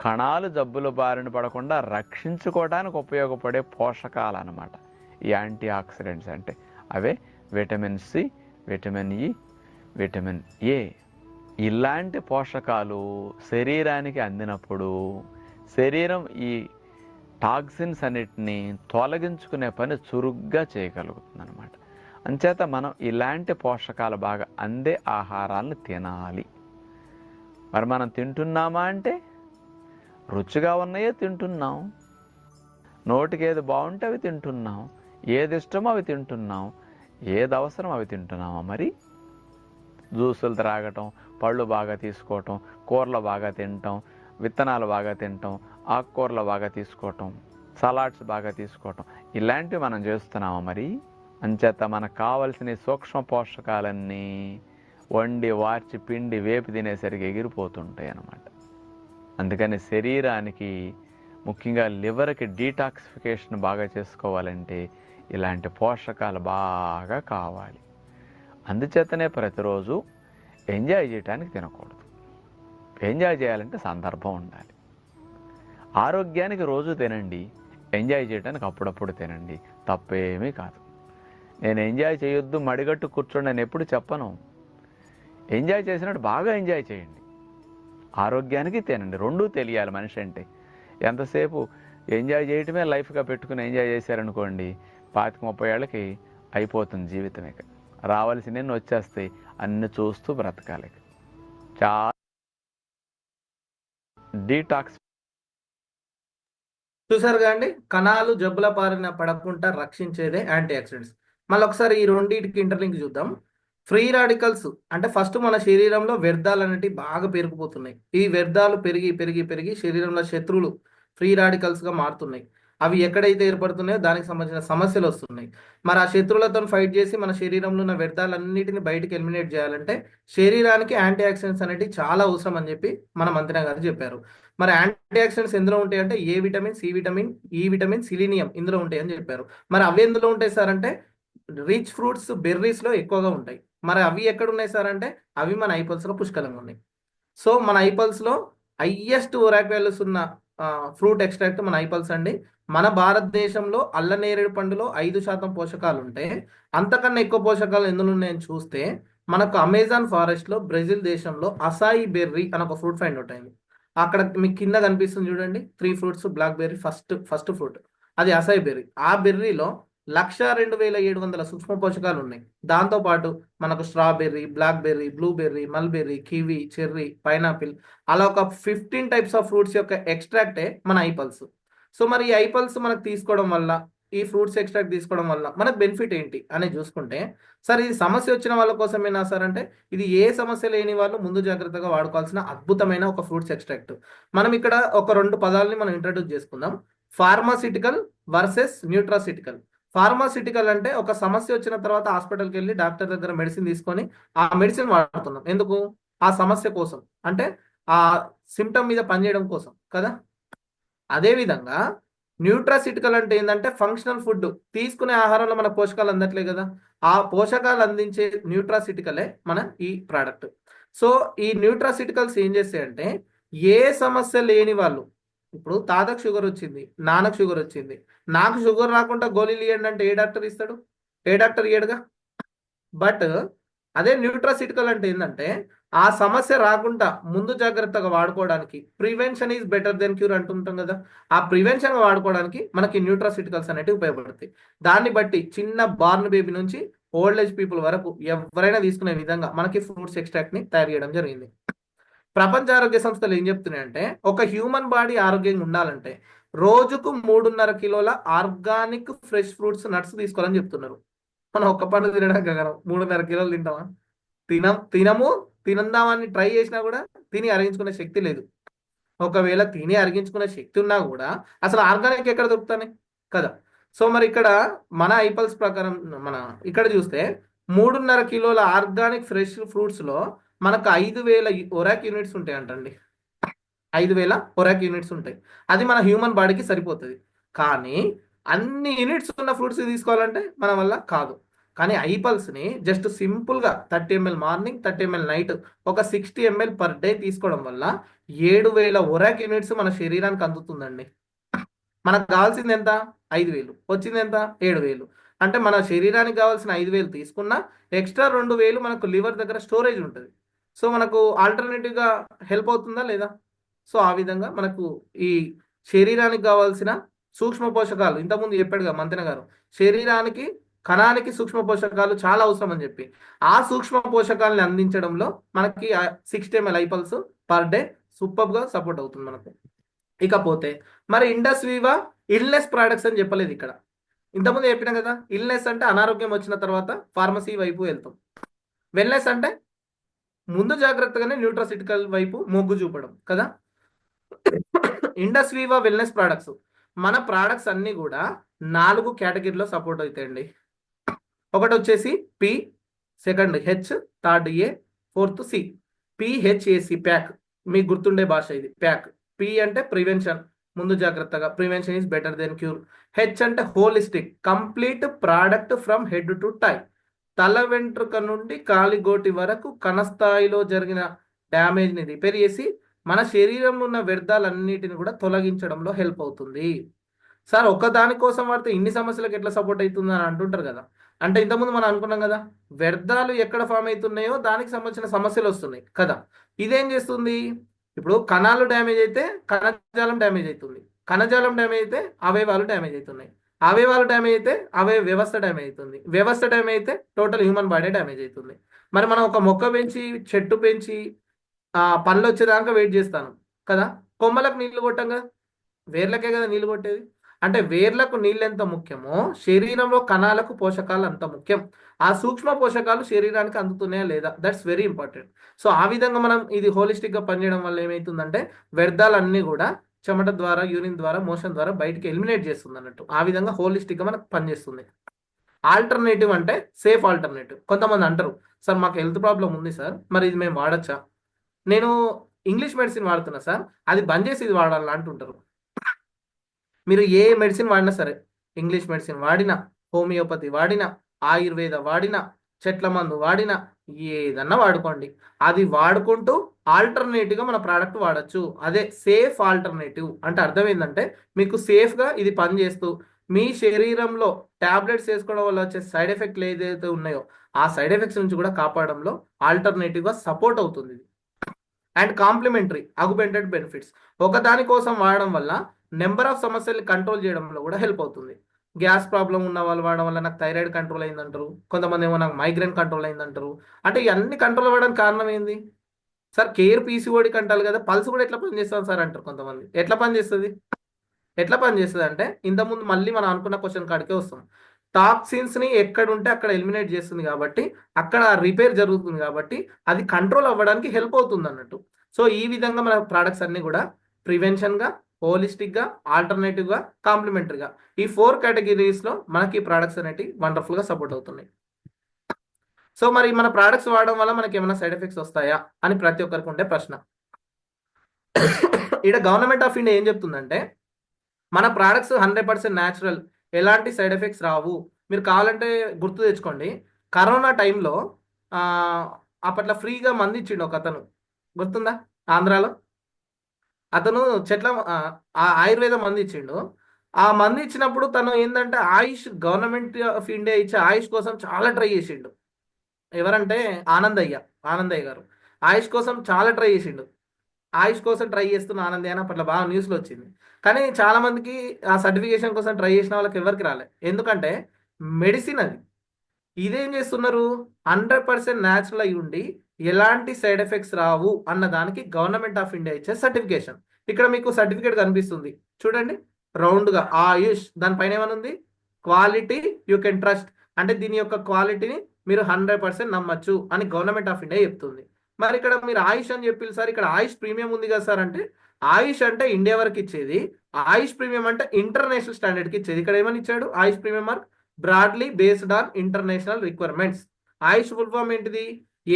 కణాలు జబ్బుల బారిన పడకుండా రక్షించుకోవడానికి ఉపయోగపడే పోషకాలు అన్నమాట ఈ యాంటీ ఆక్సిడెంట్స్ అంటే. అవే vitamin C, vitamin E, vitamin A. ఇలాంటి పోషకాలు శరీరానికి అందినప్పుడు శరీరం ఈ టాక్సిన్స్ అన్నిటినీ తొలగించుకునే పని చురుగ్గా చేయగలుగుతుంది అన్నమాట. అంచేత మనం ఇలాంటి పోషకాలు బాగా అందే ఆహారాలను తినాలి. మరి మనం తింటున్నామా అంటే రుచిగా ఉన్నాయే తింటున్నాం, నోటికి ఏది బాగుంటే అవి తింటున్నాం, ఏది ఇష్టమో అవి తింటున్నాం, ఏది అవసరం అవి తింటున్నామా? మరి జ్యూసులు త్రాగటం, పళ్ళు బాగా తీసుకోవటం, కూరలు బాగా తినటం, విత్తనాలు బాగా తినటం, ఆకుకూరలు బాగా తీసుకోవటం, సలాడ్స్ బాగా తీసుకోవటం, ఇలాంటివి మనం చేస్తున్నామా? మరి అంచేత మనకు కావలసిన సూక్ష్మ పోషకాలన్నీ వండి వార్చి పిండి వేపి తినేసరికి ఎగిరిపోతుంటాయి అన్నమాట. అందుకని శరీరానికి ముఖ్యంగా లివర్కి డీటాక్సిఫికేషన్ బాగా చేసుకోవాలంటే ఇలాంటి పోషకాలు బాగా కావాలి. అందుచేతనే ప్రతిరోజు ఎంజాయ్ చేయడానికి తినకూడదు. ఎంజాయ్ చేయాలంటే సందర్భం ఉండాలి. ఆరోగ్యానికి రోజు తినండి, ఎంజాయ్ చేయడానికి అప్పుడప్పుడు తినండి, తప్పేమీ కాదు. నేను ఎంజాయ్ చేయొద్దు, మడిగట్టు కూర్చోండి అని ఎప్పుడు చెప్పను. ఎంజాయ్ చేసినట్టు బాగా ఎంజాయ్ చేయండి, ఆరోగ్యానికి తినండి. రెండూ తెలియాలి మనిషి అంటే. ఎంతసేపు ఎంజాయ్ చేయటమే లైఫ్గా పెట్టుకుని ఎంజాయ్ చేశారనుకోండి, 25-30 ఏళ్ళకి అయిపోతుంది జీవితం. ఇక రావాల్సినవి వచ్చేస్తాయి, అన్ని చూస్తూ బ్రతకాలి. చాలా డీటాక్స్. చూసారు కదండి, కణాలు జబ్బుల బారిన పడకుండా రక్షించేదే యాంటీ ఆక్సిడెంట్స్. మళ్ళీ ఒకసారి ఈ రెండింటికి ఇంటర్లింక్ చూద్దాం. ఫ్రీ రాడికల్స్ అంటే ఫస్ట్ మన శరీరంలో వ్యర్థాలు అనేవి బాగా పెరిగిపోతున్నాయి. ఈ వ్యర్థాలు పెరిగి పెరిగి పెరిగి శరీరంలో శత్రువులు ఫ్రీ రాడికల్స్గా మారుతున్నాయి. అవి ఎక్కడైతే ఏర్పడుతున్నాయో దానికి సంబంధించిన సమస్యలు వస్తున్నాయి. మరి ఆ శత్రువులతో ఫైట్ చేసి మన శరీరంలో ఉన్న వ్యర్థాలన్నిటిని బయటికి ఎలిమినేట్ చేయాలంటే శరీరానికి యాంటీ ఆక్సిడెంట్స్ అనేవి చాలా అవసరం అని చెప్పి మన మంత్రి గారు చెప్పారు. మరి యాంటీ ఆక్సిడెంట్స్ ఎందులో ఉంటాయి అంటే ఏ vitamin, C vitamin, E vitamin, selenium ఇందులో ఉంటాయి అని చెప్పారు. మరి అవి ఎందులో ఉంటాయి సార్ అంటే రిచ్ ఫ్రూట్స్, బెర్రీస్లో ఎక్కువగా ఉంటాయి. మరి అవి ఎక్కడ ఉన్నాయి సార్ అంటే అవి మన ఐపల్స్లో పుష్కలంగా ఉన్నాయి. సో మన ఐపల్స్లో హైయెస్ట్ ఒరాక్ వాల్యూస్ ఉన్న ఫ్రూట్ ఎక్స్ట్రాక్ట్ మన ఐపల్స్ అండి. మన భారతదేశంలో అల్లనేరేడు పండులో 5% పోషకాలు ఉంటే అంతకన్నా ఎక్కువ పోషకాలు ఎందులో ఉన్నాయని చూస్తే మనకు అమెజాన్ ఫారెస్ట్లో బ్రెజిల్ దేశంలో అసాయి బెర్రీ అని ఒక ఫ్రూట్ ఫైండ్ అవుట్ అయింది. అక్కడ మీకు కింద కనిపిస్తుంది చూడండి, 3 fruits, blackberry first fruit, అది అసాయి బెర్రీ. ఆ బెర్రీలో 1,02,700 సూక్ష్మ పోషకాలు ఉన్నాయి. దాంతోపాటు మనకు strawberry, blackberry, blueberry, mulberry, kiwi, cherry, pineapple అలా ఒక 15 టైప్స్ ఆఫ్ ఫ్రూట్స్ యొక్క ఎక్స్ట్రాక్టే మన ఐపల్స్. సో మరి ఈ ఐపల్స్ మనకు తీసుకోవడం వల్ల, ఈ ఫ్రూట్స్ ఎక్స్ట్రాక్ట్ తీసుకోవడం వల్ల మనకు బెనిఫిట్ ఏంటి అనేది చూసుకుంటే, సార్ ఇది సమస్య వచ్చిన వాళ్ళ కోసమేనా సార్ అంటే, ఇది ఏ సమస్య లేని వాళ్ళు ముందు జాగ్రత్తగా వాడుకోవాల్సిన అద్భుతమైన ఒక ఫ్రూట్స్ ఎక్స్ట్రాక్ట్. మనం ఇక్కడ ఒక 2 పదాలని మనం ఇంట్రడ్యూస్ చేసుకుందాం. Pharmaceutical versus nutraceutical. ఫార్మాసిటికల్ అంటే ఒక సమస్య వచ్చిన తర్వాత హాస్పిటల్కి వెళ్ళి డాక్టర్ దగ్గర మెడిసిన్ తీసుకొని ఆ మెడిసిన్ వాడుతున్నాం. ఎందుకు? ఆ సమస్య కోసం, అంటే ఆ సిమ్టమ్ మీద పనిచేయడం కోసం కదా. అదేవిధంగా న్యూట్రాసిటికల్ అంటే ఏంటంటే ఫంక్షనల్ ఫుడ్, తీసుకునే ఆహారంలో మన పోషకాలు అందట్లే కదా, ఆ పోషకాలు అందించే న్యూట్రాసిటికలే మన ఈ ప్రోడక్ట్. సో ఈ న్యూట్రాసిటికల్స్ ఏం చేస్తాయంటే, ఏ సమస్య లేని వాళ్ళు, ఇప్పుడు తాతకు షుగర్ వచ్చింది, నాన్నకు షుగర్ వచ్చింది, నాకు షుగర్ రాకుండా గోళీలు ఇవ్వండి అంటే ఏ డాక్టర్ ఇస్తాడు? ఏ డాక్టర్ ఇయ్యడుగా. బట్ అదే న్యూట్రాసిటికల్ అంటే ఏంటంటే, ఆ సమస్య రాకుండా ముందు జాగ్రత్తగా వాడుకోవడానికి, prevention is better than cure అంటుంటాం కదా, ఆ ప్రివెన్షన్ వాడుకోవడానికి మనకి న్యూట్రాసిటికల్స్ అనేవి ఉపయోగపడతాయి. దాన్ని బట్టి చిన్న బార్న్ బేబీ నుంచి ఓల్డ్ ఏజ్ పీపుల్ వరకు ఎవరైనా తీసుకునే విధంగా మనకి ఫ్రూట్స్ ఎక్స్ట్రాక్ట్ ని తయారు చేయడం జరిగింది. ప్రపంచ ఆరోగ్య సంస్థలు ఏం చెప్తున్నాయంటే, ఒక హ్యూమన్ బాడీ ఆరోగ్యంగా ఉండాలంటే రోజుకు 3.5 కిలోల ఆర్గానిక్ ఫ్రెష్ ఫ్రూట్స్, నట్స్ తీసుకోవాలని చెప్తున్నారు. మనం ఒక్క పండు తినడానికి 3.5 కిలోలు తింటామా? తినము. తినందామని ట్రై చేసినా కూడా తిని అరిగించుకునే శక్తి లేదు. ఒకవేళ తిని అరిగించుకునే శక్తి ఉన్నా కూడా అసలు ఆర్గానిక్ ఎక్కడ దొరుకుతాయి కదా. సో మరి ఇక్కడ మన ఐపల్స్ ప్రకారం మన ఇక్కడ చూస్తే 3.5 కిలోల ఆర్గానిక్ ఫ్రెష్ ఫ్రూట్స్ లో మనకు 5,000 ఒరాక్ యూనిట్స్ ఉంటాయి అంటండి. 5,000 ఒరాక్ యూనిట్స్ ఉంటాయి. అది మన హ్యూమన్ బాడీకి సరిపోతుంది. కానీ అన్ని యూనిట్స్ ఉన్న ఫ్రూట్స్ తీసుకోవాలంటే మన వల్ల కాదు. కానీ ఐపల్స్ని జస్ట్ సింపుల్గా 30 ml మార్నింగ్, 30 ml నైట్, ఒక 60 ml పర్ డే తీసుకోవడం వల్ల 7,000 ఒరాక్ యూనిట్స్ మన శరీరానికి అందుతుందండి. మనకు కావాల్సింది ఎంత? 5,000. వచ్చింది ఎంత? 7,000. అంటే మన శరీరానికి కావాల్సిన 5,000 తీసుకున్నా ఎక్స్ట్రా 2,000 మనకు లివర్ దగ్గర స్టోరేజ్ ఉంటుంది. సో మనకు ఆల్టర్నేటివ్గా హెల్ప్ అవుతుందా లేదా? సో ఆ విధంగా మనకు ఈ శరీరానికి కావాల్సిన సూక్ష్మ పోషకాలు, ఇంతకుముందు చెప్పాడుగా మంతెన గారు, శరీరానికి కణానికి సూక్ష్మ పోషకాలు చాలా అవసరం అని చెప్పి, ఆ సూక్ష్మ పోషకాలని అందించడంలో మనకి 60 ml ఐపల్స్ పర్ డే సూపర్గా సపోర్ట్ అవుతుంది మనకు. ఇకపోతే మరి ఇండస్ వివా ఇల్నెస్ ప్రోడక్ట్స్ అని చెప్పలేదు ఇక్కడ. ఇంతకుముందు చెప్పినా కదా, ఇల్నెస్ అంటే అనారోగ్యం వచ్చిన తర్వాత ఫార్మసీ వైపు వెళ్తాం, వెల్నెస్ అంటే ముందు జాగ్రత్తగానే న్యూట్రాసిటికల్ వైపు మొగ్గు చూపడం కదా. ఇండస్ వివా వెల్నెస్ ప్రోడక్ట్స్, మన ప్రోడక్ట్స్ అన్నీ కూడా 4 కేటగిరీలో సపోర్ట్ అవుతాయండి. ఒకటి వచ్చేసి పి, సెకండ్ హెచ్, థర్డ్ ఏ, ఫోర్త్ సి. పిహెచ్ఏసి ప్యాక్, మీకు గుర్తుండే భాష ఇది ప్యాక్. పి అంటే ప్రివెన్షన్, ముందు జాగ్రత్తగా, prevention is better than cure. H అంటే holistic, complete product from head to toe, తల వెంట్రుక నుండి కాలిగోటి వరకు కణస్థాయిలో జరిగిన డ్యామేజ్ని రిపేర్ చేసి మన శరీరంలో ఉన్న వ్యర్థాలన్నిటిని కూడా తొలగించడంలో హెల్ప్ అవుతుంది. సార్ ఒకదాని కోసం వాడితే ఇన్ని సమస్యలకు ఎట్లా సపోర్ట్ అవుతుంది అని అంటుంటారు కదా. అంటే ఇంతకుముందు మనం అనుకున్నాం కదా, వ్యర్థాలు ఎక్కడ ఫామ్ అవుతున్నాయో దానికి సంబంధించిన సమస్యలు వస్తున్నాయి కదా. ఇదేం చేస్తుంది? ఇప్పుడు కణాలు డ్యామేజ్ అయితే కణజాలం డ్యామేజ్ అవుతుంది, కణజాలం డ్యామేజ్ అయితే అవయవాలు డ్యామేజ్ అవుతున్నాయి, అవయవాలు డ్యామేజ్ అయితే అవయవ వ్యవస్థ డ్యామేజ్ అవుతుంది, వ్యవస్థ డ్యామేజ్ అయితే టోటల్ హ్యూమన్ బాడీ డ్యామేజ్ అవుతుంది. మరి మనం ఒక మొక్క పెంచి, చెట్టు పెంచి పళ్ళు వచ్చేదాకా వెయిట్ చేస్తాను కదా, కొమ్మలకు నీళ్లు కొట్టంగా, వేర్లకే కదా నీళ్లు కొట్టేది. అంటే వేర్లకు నీళ్ళు ఎంత ముఖ్యమో శరీరంలో కణాలకు పోషకాలు అంత ముఖ్యం. ఆ సూక్ష్మ పోషకాలు శరీరానికి అందుతున్నాయా లేదా, దట్స్ వెరీ ఇంపార్టెంట్. సో ఆ విధంగా మనం ఇది హోలిస్టిక్గా పనిచేయడం వల్ల ఏమవుతుందంటే వ్యర్థాలన్నీ కూడా చెమట ద్వారా, యూరిన్ ద్వారా, మోషన్ ద్వారా బయటికి ఎలిమినేట్ చేస్తుంది అన్నట్టు. ఆ విధంగా హోలిస్టిక్గా మనకు పనిచేస్తుంది. ఆల్టర్నేటివ్ అంటే సేఫ్ ఆల్టర్నేటివ్. కొంతమంది అంటారు, సార్ మాకు హెల్త్ ప్రాబ్లం ఉంది సార్, మరి ఇది మేము వాడచ్చా? నేను ఇంగ్లీష్ మెడిసిన్ వాడుతున్నా సార్, అది బంద్ చేసి ఇది వాడాలని అంటుంటారు. మీరు ఏ మెడిసిన్ వాడినా సరే, ఇంగ్లీష్ మెడిసిన్ వాడినా, హోమియోపతి వాడినా, ఆయుర్వేద వాడినా, చెట్ల మందు వాడినా, ఏదన్నా వాడుకోండి. అది వాడుకుంటూ ఆల్టర్నేటివ్గా మన ప్రోడక్ట్ వాడచ్చు. అదే సేఫ్ ఆల్టర్నేటివ్ అంటే అర్థం ఏంటంటే, మీకు సేఫ్గా ఇది పనిచేస్తూ మీ శరీరంలో టాబ్లెట్స్ వేసుకోవడం వల్ల వచ్చే సైడ్ ఎఫెక్ట్లు ఏదైతే ఉన్నాయో ఆ సైడ్ ఎఫెక్ట్స్ నుంచి కూడా కాపాడడంలో ఆల్టర్నేటివ్గా సపోర్ట్ అవుతుంది. అండ్ కాంప్లిమెంటరీ అగ్మెంటెడ్ బెనిఫిట్స్, ఒకదాని కోసం వాడడం వల్ల నెంబర్ ఆఫ్ సమస్యల్ని కంట్రోల్ చేయడంలో కూడా హెల్ప్ అవుతుంది. గ్యాస్ ప్రాబ్లం ఉన్న వాళ్ళు వాడడం వల్ల నాకు థైరాయిడ్ కంట్రోల్ అయిందంటారు, కొంతమంది ఏమో నాకు మైగ్రేన్ కంట్రోల్ అయిందంటారు. అంటే ఇవన్నీ కంట్రోల్ అవ్వడానికి కారణం ఏంది సార్? కేర్ పీసీఓడి కంటారు కదా, పల్స్ కూడా ఎట్లా పనిచేస్తుంది సార్ అంటారు కొంతమంది. ఎట్లా పనిచేస్తుంది అంటే ఇంతకుముందు మళ్ళీ మనం అనుకున్న క్వశ్చన్ కాడికే వస్తాం. టాక్సిన్స్ ని ఎక్కడ ఉంటే అక్కడ ఎలిమినేట్ చేస్తుంది కాబట్టి, అక్కడ రిపేర్ జరుగుతుంది కాబట్టి అది కంట్రోల్ అవ్వడానికి హెల్ప్ అవుతుంది అన్నట్టు. సో ఈ విధంగా మన ప్రోడక్ట్స్ అన్ని కూడా ప్రివెన్షన్ గా, హోలిస్టిక్ గా, ఆల్టర్నేటివ్ గా, కాంప్లిమెంటరీగా, ఈ 4 కేటగిరీస్ లో మనకి ప్రోడక్ట్స్ అనేటివి వండర్ఫుల్ గా సపోర్ట్ అవుతున్నాయి. సో మరి మన ప్రోడక్ట్స్ వాడడం వల్ల మనకి ఏమైనా సైడ్ ఎఫెక్ట్స్ వస్తాయా అని ప్రతి ఒక్కరికి ఉండే ప్రశ్న. ఇక్కడ గవర్నమెంట్ ఆఫ్ ఇండియా ఏం చెప్తుందంటే, మన ప్రోడక్ట్స్ 100% న్యాచురల్, ఎలాంటి సైడ్ ఎఫెక్ట్స్ రావు. మీరు కావాలంటే గుర్తు తెచ్చుకోండి, కరోనా టైంలో అప్పట్లో ఫ్రీగా మంది ఇచ్చిండు ఒక అతను, గుర్తుందా? ఆంధ్రాలో అతను చెట్ల ఆయుర్వేద మంది ఇచ్చిండు. ఆ మంది ఇచ్చినప్పుడు తను ఏంటంటే ఆయుష్, గవర్నమెంట్ ఆఫ్ ఇండియా ఇచ్చే ఆయుష్ కోసం చాలా ట్రై చేసిండు. ఎవరంటే ఆనందయ్య గారు ఆయుష్ కోసం చాలా ట్రై చేసిండు. ఆయుష్ కోసం ట్రై చేస్తున్న ఆనందయ్య అని అప్పట్లో బాగా న్యూస్లో వచ్చింది. కానీ చాలా మందికి ఆ సర్టిఫికేషన్ కోసం ట్రై చేసిన వాళ్ళకి ఎవరికి రాలే. ఎందుకంటే మెడిసిన్ అది. ఇదేం చేస్తున్నారు, 100% న్యాచురల్ అయి ఉండి ఎలాంటి సైడ్ ఎఫెక్ట్స్ రావు అన్న దానికి గవర్నమెంట్ ఆఫ్ ఇండియా ఇచ్చే సర్టిఫికేషన్. ఇక్కడ మీకు సర్టిఫికేట్ కనిపిస్తుంది చూడండి, రౌండ్ గా ఆయుష్, దానిపైన ఏమనుంది, క్వాలిటీ యూ కెన్ ట్రస్ట్. అంటే దీని యొక్క క్వాలిటీని మీరు 100% నమ్మచ్చు అని గవర్నమెంట్ ఆఫ్ ఇండియా చెప్తుంది. మరి ఇక్కడ మీరు ఆయుష్ అని చెప్పి సార్, ఇక్కడ ఆయుష్ ప్రీమియం ఉంది కదా సార్ అంటే, ఆయుష్ అంటే ఇండియా వరకు ఇచ్చేది, ఆయుష్ ప్రీమియం అంటే ఇంటర్నేషనల్ స్టాండర్డ్కి ఇచ్చేది. ఇక్కడ ఏమని ఇచ్చాడు, AYUSH premium mark broadly based on international requirements. AYUSH full form ఏంటిది?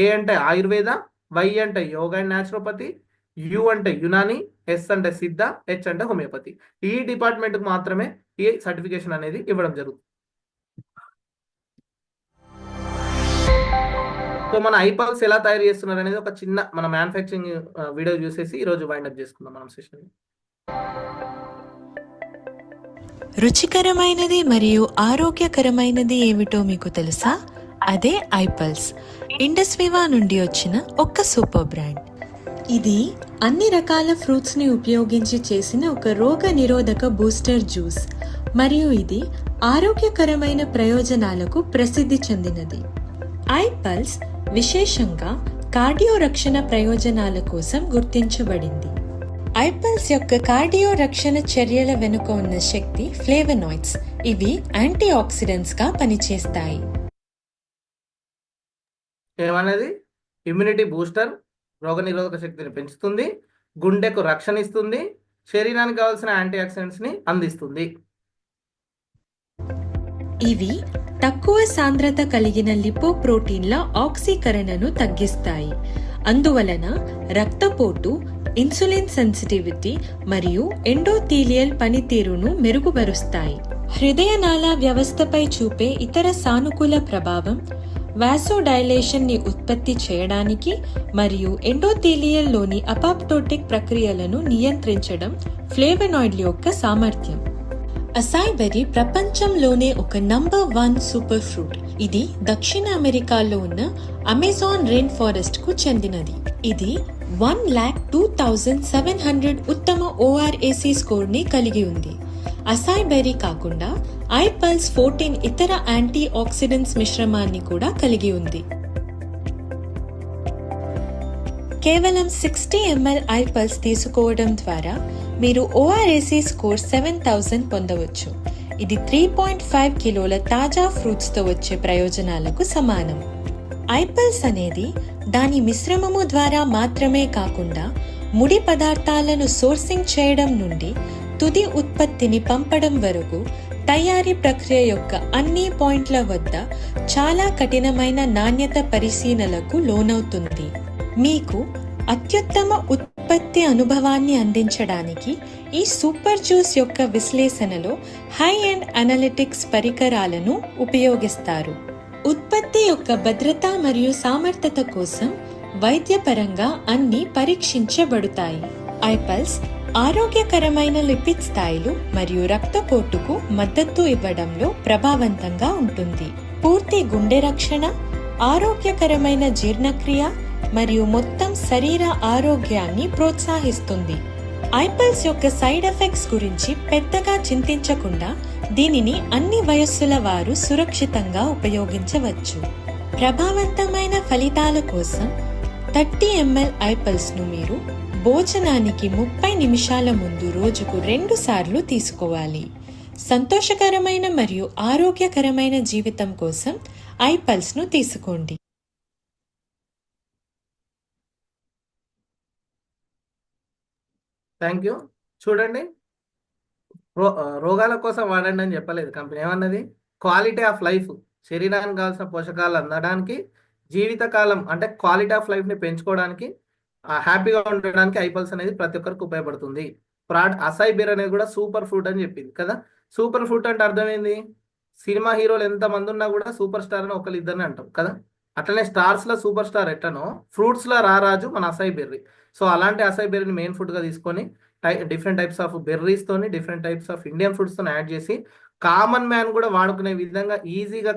ఏ అంటే ఆయుర్వేద, వై అంటే యోగా అండ్ న్యాచురోపతి, యు అంటే యునాని, ఎస్ అంటే సిద్ధ, హెచ్ అంటే హోమియోపతి. ఈ డిపార్ట్మెంట్కి మాత్రమే ఈ సర్టిఫికేషన్ అనేది ఇవ్వడం జరుగుతుంది. సో మన ఐపల్స్ ఎలా తయారు చేస్తున్నారు అనేది ఒక చిన్న మన మ్యానుఫ్యాక్చరింగ్ వీడియో చూసేసి ఈరోజు వైండప్ చేసుకుందాం మనం సెషన్. రుచికరమైనది మరియు ఆరోగ్యకరమైనది ఏమిటో మీకు తెలుసా? అదే ఐపల్స్, ఇండస్ వివా నుండి వచ్చిన ఒక్క సూపర్ బ్రాండ్. ఇది అన్ని రకాల ఫ్రూట్స్ని ఉపయోగించి చేసిన ఒక రోగ నిరోధక బూస్టర్ జ్యూస్, మరియు ఇది ఆరోగ్యకరమైన ప్రయోజనాలకు ప్రసిద్ధి చెందినది. ఐపల్స్ విశేషంగా కార్డియో రక్షణ ప్రయోజనాల కోసం గుర్తించబడింది. ఐపల్స్ యొక్క కార్డియో రక్షణ చర్యల వెనుక ఉన్న శక్తి ఫ్లేవనాయిడ్స్. ఇవి యాంటీ ఆక్సిడెంట్స్ గా పనిచేస్తాయి. ఏమన్నది? ఇమ్యూనిటీ బూస్టర్, రోగనిరోధక శక్తిని పెంచుతుంది, గుండెకు రక్షణ ఇస్తుంది, శరీరానికి కావాల్సిన యాంటీ ఆక్సిడెంట్స్ ని అందిస్తుంది. ఇవి తక్కువ సాంద్రత కలిగిన లిపోప్రోటీన్ల ఆక్సీకరణను తగ్గిస్తాయి. అందువలన రక్తపోటు, ఇన్సులిన్ సెన్సిటివిటీ మరియు ఎండోథీలియల్ పనితీరును మెరుగుపరుస్తాయి. హృదయనాళ వ్యవస్థపై చూపే ఇతర సానుకూల ప్రభావం వాసోడైలేషన్ ని ఉత్పత్తి చేయడానికి మరియు ఎండోథీలియల్లోని అపాప్టోటిక్ ప్రక్రియలను నియంత్రించడం ఫ్లేవనాయిడ్ల యొక్క సామర్థ్యం. అసాయ్ బెర్రీ ప్రపంచంలోనే ఒక నంబర్ 1 సూపర్ ఫ్రూట్. ఇది దక్షిణ అమెరికాలో ఉన్న అమెజాన్ రెయిన్ ఫారెస్ట్ కు చెందినది. ఇది 1,02,700 ఉత్తమ ORAC స్కోర్ ని కలిగి ఉంది. అసాయ్ బెర్రీ కాకుండా ఐపల్స్ 14 ఇతర యాంటీ ఆక్సిడెంట్స్ మిశ్రమాన్ని కూడా కలిగి ఉంది. కేవలం 60 ml ఐపల్స్ తీసుకోవడం ద్వారా మీరు ORAC స్కోర్ 7000 పొందవచ్చు. ఇది 3.5 కిలోల తాజా ఫ్రూట్స్తో వచ్చే ప్రయోజనాలకు సమానం. ఐపల్స్ అనేది దాని మిశ్రమము ద్వారా మాత్రమే కాకుండా ముడి పదార్థాలను సోర్సింగ్ చేయడం నుండి తుది ఉత్పత్తిని పంపడం వరకు తయారీ ప్రక్రియ యొక్క అన్ని పాయింట్ల వద్ద చాలా కఠినమైన నాణ్యత పరిశీలనలకు లోనవుతుంది. మీకు అత్యుత్తమ ఉత్పత్తి అనుభవాన్ని అందించడానికి ఈ సూపర్ జ్యూస్ యొక్క విశ్లేషణలో హై ఎండ్ అనలిటిక్స్ పరికరాలను ఉపయోగిస్తారు. ఉత్పత్తి యొక్క భద్రత మరియు సామర్థ్యత కోసం వైద్యపరంగా అన్ని పరీక్షించబడతాయి. ఐపల్స్ ఆరోగ్యకరమైన లిపిడ్ స్థాయిలు మరియు రక్తపోటుకు మద్దతు ఇవ్వడంలో ప్రభావవంతంగా ఉంటుంది. పూర్తి గుండె రక్షణ, ఆరోగ్యకరమైన జీర్ణక్రియ మరియు మొత్తం శరీర ఆరోగ్యాన్ని ప్రోత్సహిస్తుంది. ఐపల్స్ యొక్క సైడ్ ఎఫెక్ట్స్ గురించి పెద్దగా చింతించకుండా దీనిని అన్ని వయస్సుల వారు సురక్షితంగా ఉపయోగించవచ్చు. ప్రభావవంతమైన ఫలితాల కోసం 30 ml ఐపల్స్ను మీరు భోజనానికి 30 నిమిషాల ముందు రోజుకు 2 సార్లు తీసుకోవాలి. సంతోషకరమైన మరియు ఆరోగ్యకరమైన జీవితం కోసం ఐపల్స్ను తీసుకోండి. Thank you. చూడండి, రోగాల కోసం వాడండి అని చెప్పలేదు కంపెనీ. ఏమన్నది? క్వాలిటీ ఆఫ్ లైఫ్, శరీరానికి కావాల్సిన పోషకాలు అందడానికి, జీవితకాలం అంటే క్వాలిటీ ఆఫ్ లైఫ్ని పెంచుకోవడానికి, హ్యాపీగా ఉండడానికి ఐపల్స్ అనేది ప్రతి ఒక్కరికి ఉపయోగపడుతుంది. అసాయి బీర్ అనేది కూడా సూపర్ ఫుడ్ అని చెప్పింది కదా. సూపర్ ఫుడ్ అంటే అర్థమైంది, సినిమా హీరోలు ఎంతమంది ఉన్నా కూడా సూపర్ స్టార్ అని ఒకళ్ళు ఇద్దరిని అంటాం కదా. అట్లనే స్టార్స్లో సూపర్ స్టార్ ఎట్లనో ఫ్రూట్స్లో రారాజు మన అసాయి బెర్రీ. సో అలాంటి అసాయి బెర్రీని మెయిన్ ఫుడ్గా తీసుకొని డిఫరెంట్ టైప్స్ ఆఫ్ బెర్రీస్తోని, డిఫరెంట్ టైప్స్ ఆఫ్ ఇండియన్ ఫుడ్స్తో యాడ్ చేసి కామన్ మ్యాన్ కూడా వాడుకునే విధంగా ఈజీగా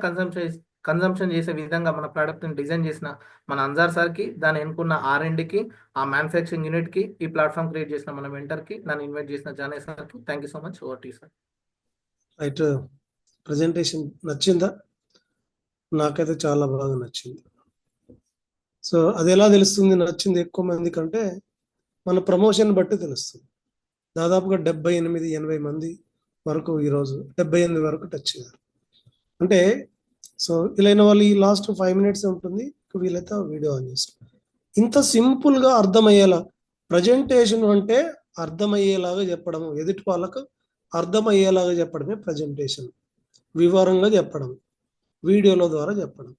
కన్సంప్షన్ చేసే విధంగా మన ప్రోడక్ట్ని డిజైన్ చేసిన మన అన్సార్ సార్కి, దాన్ని ఎన్నుకున్న R&Dకి, ఆ మ్యానుఫ్యాక్చరింగ్ యూనిట్కి, ఈ ప్లాట్ఫామ్ క్రియేట్ చేసిన మన మెంటర్కి, నన్ను ఇన్వైట్ చేసిన జానే సార్కి thank you so much. Over to you sir. Right, presentation నచ్చిందా? నాకైతే చాలా బాగా నచ్చింది. సో అది ఎలా తెలుస్తుంది నచ్చింది ఎక్కువ మంది కంటే? మన ప్రమోషన్ బట్టి తెలుస్తుంది. దాదాపుగా 78-80 మంది వరకు ఈరోజు 78 వరకు టచ్ అయ్యారు. అంటే సో వీలైన వాళ్ళు ఈ లాస్ట్ 5 minutes ఉంటుంది, వీలైతే వీడియో ఆన్ చేస్తారు. ఇంత సింపుల్గా అర్థమయ్యేలా ప్రజెంటేషన్ అంటే అర్థమయ్యేలాగా చెప్పడము, ఎదుటి వాళ్ళకు అర్థమయ్యేలాగా చెప్పడమే ప్రజెంటేషన్. వివరంగా చెప్పడం, వీడియోల ద్వారా చెప్పడం.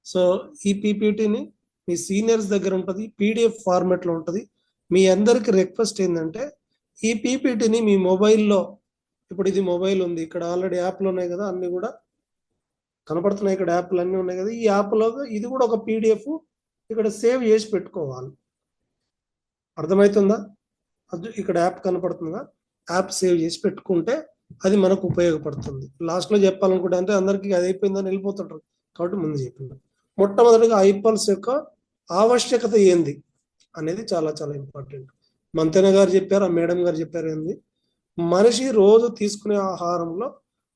సో ఈ పీపీటీని మీ సీనియర్స్ దగ్గర ఉంటుంది, PDF ఫార్మాట్లో ఉంటుంది. మీ అందరికి రిక్వెస్ట్ ఏంటంటే ఈ పీపీటీని మీ మొబైల్లో, ఇప్పుడు ఇది మొబైల్ ఉంది, ఇక్కడ ఆల్రెడీ యాప్లు ఉన్నాయి కదా, అన్నీ కూడా కనపడుతున్నాయి, ఇక్కడ యాప్లు అన్నీ ఉన్నాయి కదా. ఈ యాప్లో ఇది కూడా ఒక PDF ఇక్కడ సేవ్ చేసి పెట్టుకోవాలి. అర్థమవుతుందా? అది ఇక్కడ యాప్ కనపడుతుందా, యాప్ సేవ్ చేసి పెట్టుకుంటే అది మనకు ఉపయోగపడుతుంది. లాస్ట్లో చెప్పాలనుకుంటే అంటే అందరికీ అది అయిపోయిందని వెళ్ళిపోతుంటారు కాబట్టి ముందు చెప్పింది. మొట్టమొదటిగా ఐపల్స్ యొక్క ఆవశ్యకత ఏంది అనేది చాలా చాలా ఇంపార్టెంట్. మంతెన గారు చెప్పారు, ఆ మేడం గారు చెప్పారు. ఏంది, మనిషి రోజు తీసుకునే ఆహారంలో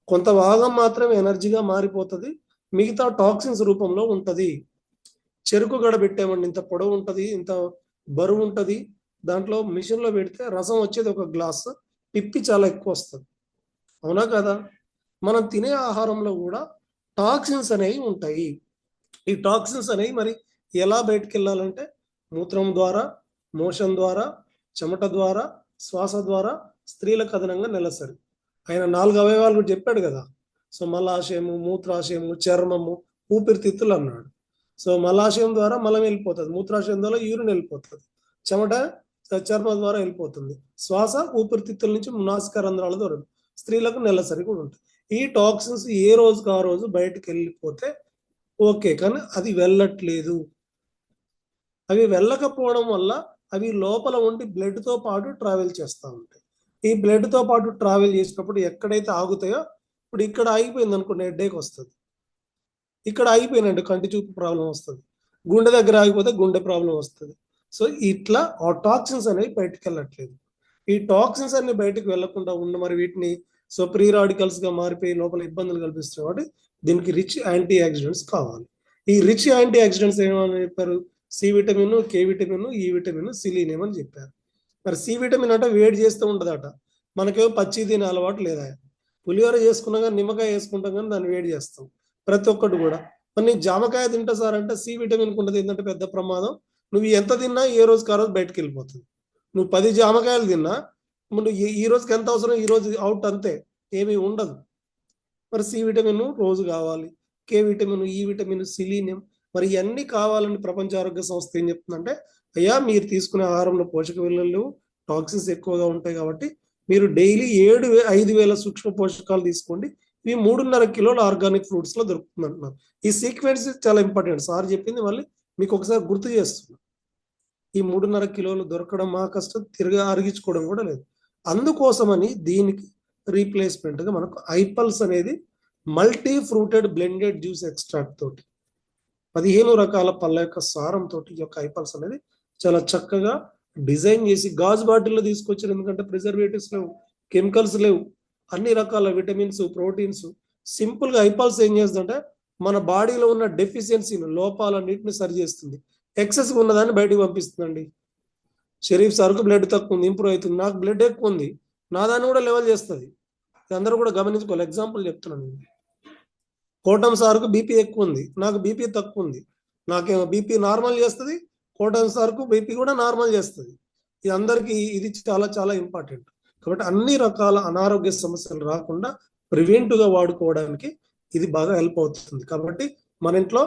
కొంత భాగం మాత్రమే ఎనర్జీగా మారిపోతుంది, మిగతా టాక్సిన్స్ రూపంలో ఉంటుంది. చెరుకు గడ పెట్టామండి, ఇంత పొడవు ఉంటుంది, ఇంత బరువు ఉంటుంది, దాంట్లో మిషన్లో పెడితే రసం వచ్చేది ఒక గ్లాస్, పిప్పి చాలా ఎక్కువ వస్తుంది. అవునా కదా? మనం తినే ఆహారంలో కూడా టాక్సిన్స్ అనేవి ఉంటాయి. ఈ టాక్సిన్స్ అనేవి మరి ఎలా బయటకు వెళ్ళాలంటే మూత్రం ద్వారా, మోషన్ ద్వారా, చెమట ద్వారా, శ్వాస ద్వారా, స్త్రీలకు అదనంగా నెలసరి. ఆయన 4 అవయవాలు కూడా చెప్పాడు కదా. సో మలాశయము, మూత్రాశయము, చర్మము, ఊపిరితిత్తులు అన్నాడు. సో మలాశయం ద్వారా మలం వెళ్ళిపోతుంది, మూత్రాశయం ద్వారా యూరిన్ వెళ్ళిపోతుంది, చెమట చర్మం ద్వారా వెళ్ళిపోతుంది, శ్వాస ఊపిరితిత్తుల నుంచి నాసికా రంధ్రాల ద్వారా. స్త్రీలకు నెలసరి కూడా ఉంటుంది. ఈ టాక్సిన్స్ ఏ రోజుకు ఆ రోజు బయటకు వెళ్ళిపోతే ఓకే, కానీ అది వెళ్ళట్లేదు. అవి వెళ్ళకపోవడం వల్ల అవి లోపల ఉండి బ్లడ్తో పాటు ట్రావెల్ చేస్తూ ఉంటాయి. ఈ బ్లడ్తో పాటు ట్రావెల్ చేసినప్పుడు ఎక్కడైతే ఆగుతాయో, ఇప్పుడు ఇక్కడ ఆగిపోయింది అనుకోండి, హెడ్ఏక్ వస్తుంది. ఇక్కడ ఆగిపోయినట్టు కంటి చూపు ప్రాబ్లం వస్తుంది. గుండె దగ్గర ఆగిపోతే గుండె ప్రాబ్లం వస్తుంది. సో ఇట్లా ఆ టాక్సిన్స్ అనేవి బయటకు వెళ్ళట్లేదు. ఈ టాక్సిన్స్ అన్ని బయటకు వెళ్లకుండా ఉన్న మరి వీటిని సో ప్రీ రాడికల్స్ గా మారిపోయి లోపల ఇబ్బందులు కల్పిస్తున్నాయి. కాబట్టి దీనికి రిచ్ యాంటీ ఆక్సిడెంట్స్ కావాలి. ఈ రిచ్ యాంటీ ఆక్సిడెంట్స్ ఏమని చెప్పారు? సి విటమిన్, కే విటమిన్, ఈ విటమిన్, సిలీనియం అని చెప్పారు. మరి సి విటమిన్ అంటే వేడి చేస్తూ ఉంటుందట. మనకేమో పచ్చి తినే అలవాటు లేదా, పులిహోర చేసుకున్నా కానీ నిమ్మకాయ వేసుకుంటాం కానీ దాన్ని వేడి చేస్తాం ప్రతి ఒక్కటి కూడా. మరి నీ జామకాయ తింటా సార్ అంటే సి విటమిన్ ఉంటుంది. ఏంటంటే పెద్ద ప్రమాదం, నువ్వు ఎంత తిన్నా ఏ రోజుకి ఆ రోజు బయటకు వెళ్ళిపోతుంది. నువ్వు 10 జామకాయలు తిన్నా నువ్వు ఈ రోజుకి ఎంత అవసరం ఈ రోజు అవుట్, అంతే, ఏమీ ఉండదు. మరి సి విటమిన్ రోజు కావాలి, కే విటమిన్, ఈ విటమిన్, సిలీనియం, మరి ఇవన్నీ కావాలని ప్రపంచ ఆరోగ్య సంస్థ ఏం చెప్తుందంటే, అయ్యా మీరు తీసుకునే ఆహారంలో పోషక విలువలు, టాక్సిన్స్ ఎక్కువగా ఉంటాయి కాబట్టి మీరు డైలీ 5,000 సూక్ష్మ పోషకాలు తీసుకోండి. ఇవి 3.5 కిలోల ఆర్గానిక్ ఫ్రూట్స్ లో దొరుకుతుంది అంటున్నారు. ఈ సీక్వెన్స్ చాలా ఇంపార్టెంట్. సార్ చెప్పింది మళ్ళీ మీకు ఒకసారి గుర్తు చేస్తున్నా. ఈ 3.5 కిలోలు దొరకడం మా కష్టం, తిరిగి అరిగించుకోవడం కూడా లేదు. అందుకోసమని దీనికి రీప్లేస్మెంట్ గా మనకు ఐపల్స్ అనేది మల్టీ ఫ్రూటెడ్ బ్లెండెడ్ జ్యూస్ ఎక్స్ట్రాక్ట్ తోటి 15 రకాల పళ్ళ యొక్క సారంతో ఈ యొక్క ఐపల్స్ అనేది చాలా చక్కగా డిజైన్ చేసి గాజు బాటిల్లో తీసుకొచ్చారు. ఎందుకంటే ప్రిజర్వేటివ్స్ లేవు, కెమికల్స్ లేవు, అన్ని రకాల విటమిన్స్, ప్రోటీన్స్. సింపుల్గా ఐపాల్స్ ఏం చేస్తుందంటే మన బాడీలో ఉన్న డెఫిషియన్సీని, లోపాలన్నింటిని సరి చేస్తుంది. ఎక్సెస్ ఉన్నదాన్ని బయటకు పంపిస్తుందండి. షరీఫ్ సార్కు బ్లడ్ తక్కువ ఉంది, ఇంప్రూవ్ అవుతుంది. నాకు బ్లడ్ ఎక్కువ ఉంది, నా దాన్ని కూడా లెవెల్ చేస్తుంది. అందరూ కూడా గమనించుకోవాలి. ఎగ్జాంపుల్ చెప్తున్నాను. కోటం సార్కు బీపీ ఎక్కువ ఉంది, నాకు బీపీ తక్కువ ఉంది. నాకేమో బీపీ నార్మల్ చేస్తుంది, కోటం సార్కు బీపీ కూడా నార్మల్ చేస్తుంది. ఇది అందరికీ ఇది చాలా చాలా ఇంపార్టెంట్. కాబట్టి అన్ని రకాల అనారోగ్య సమస్యలు రాకుండా ప్రివెంటివ్గా వాడుకోవడానికి ఇది బాగా హెల్ప్ అవుతుంది. కాబట్టి మన ఇంట్లో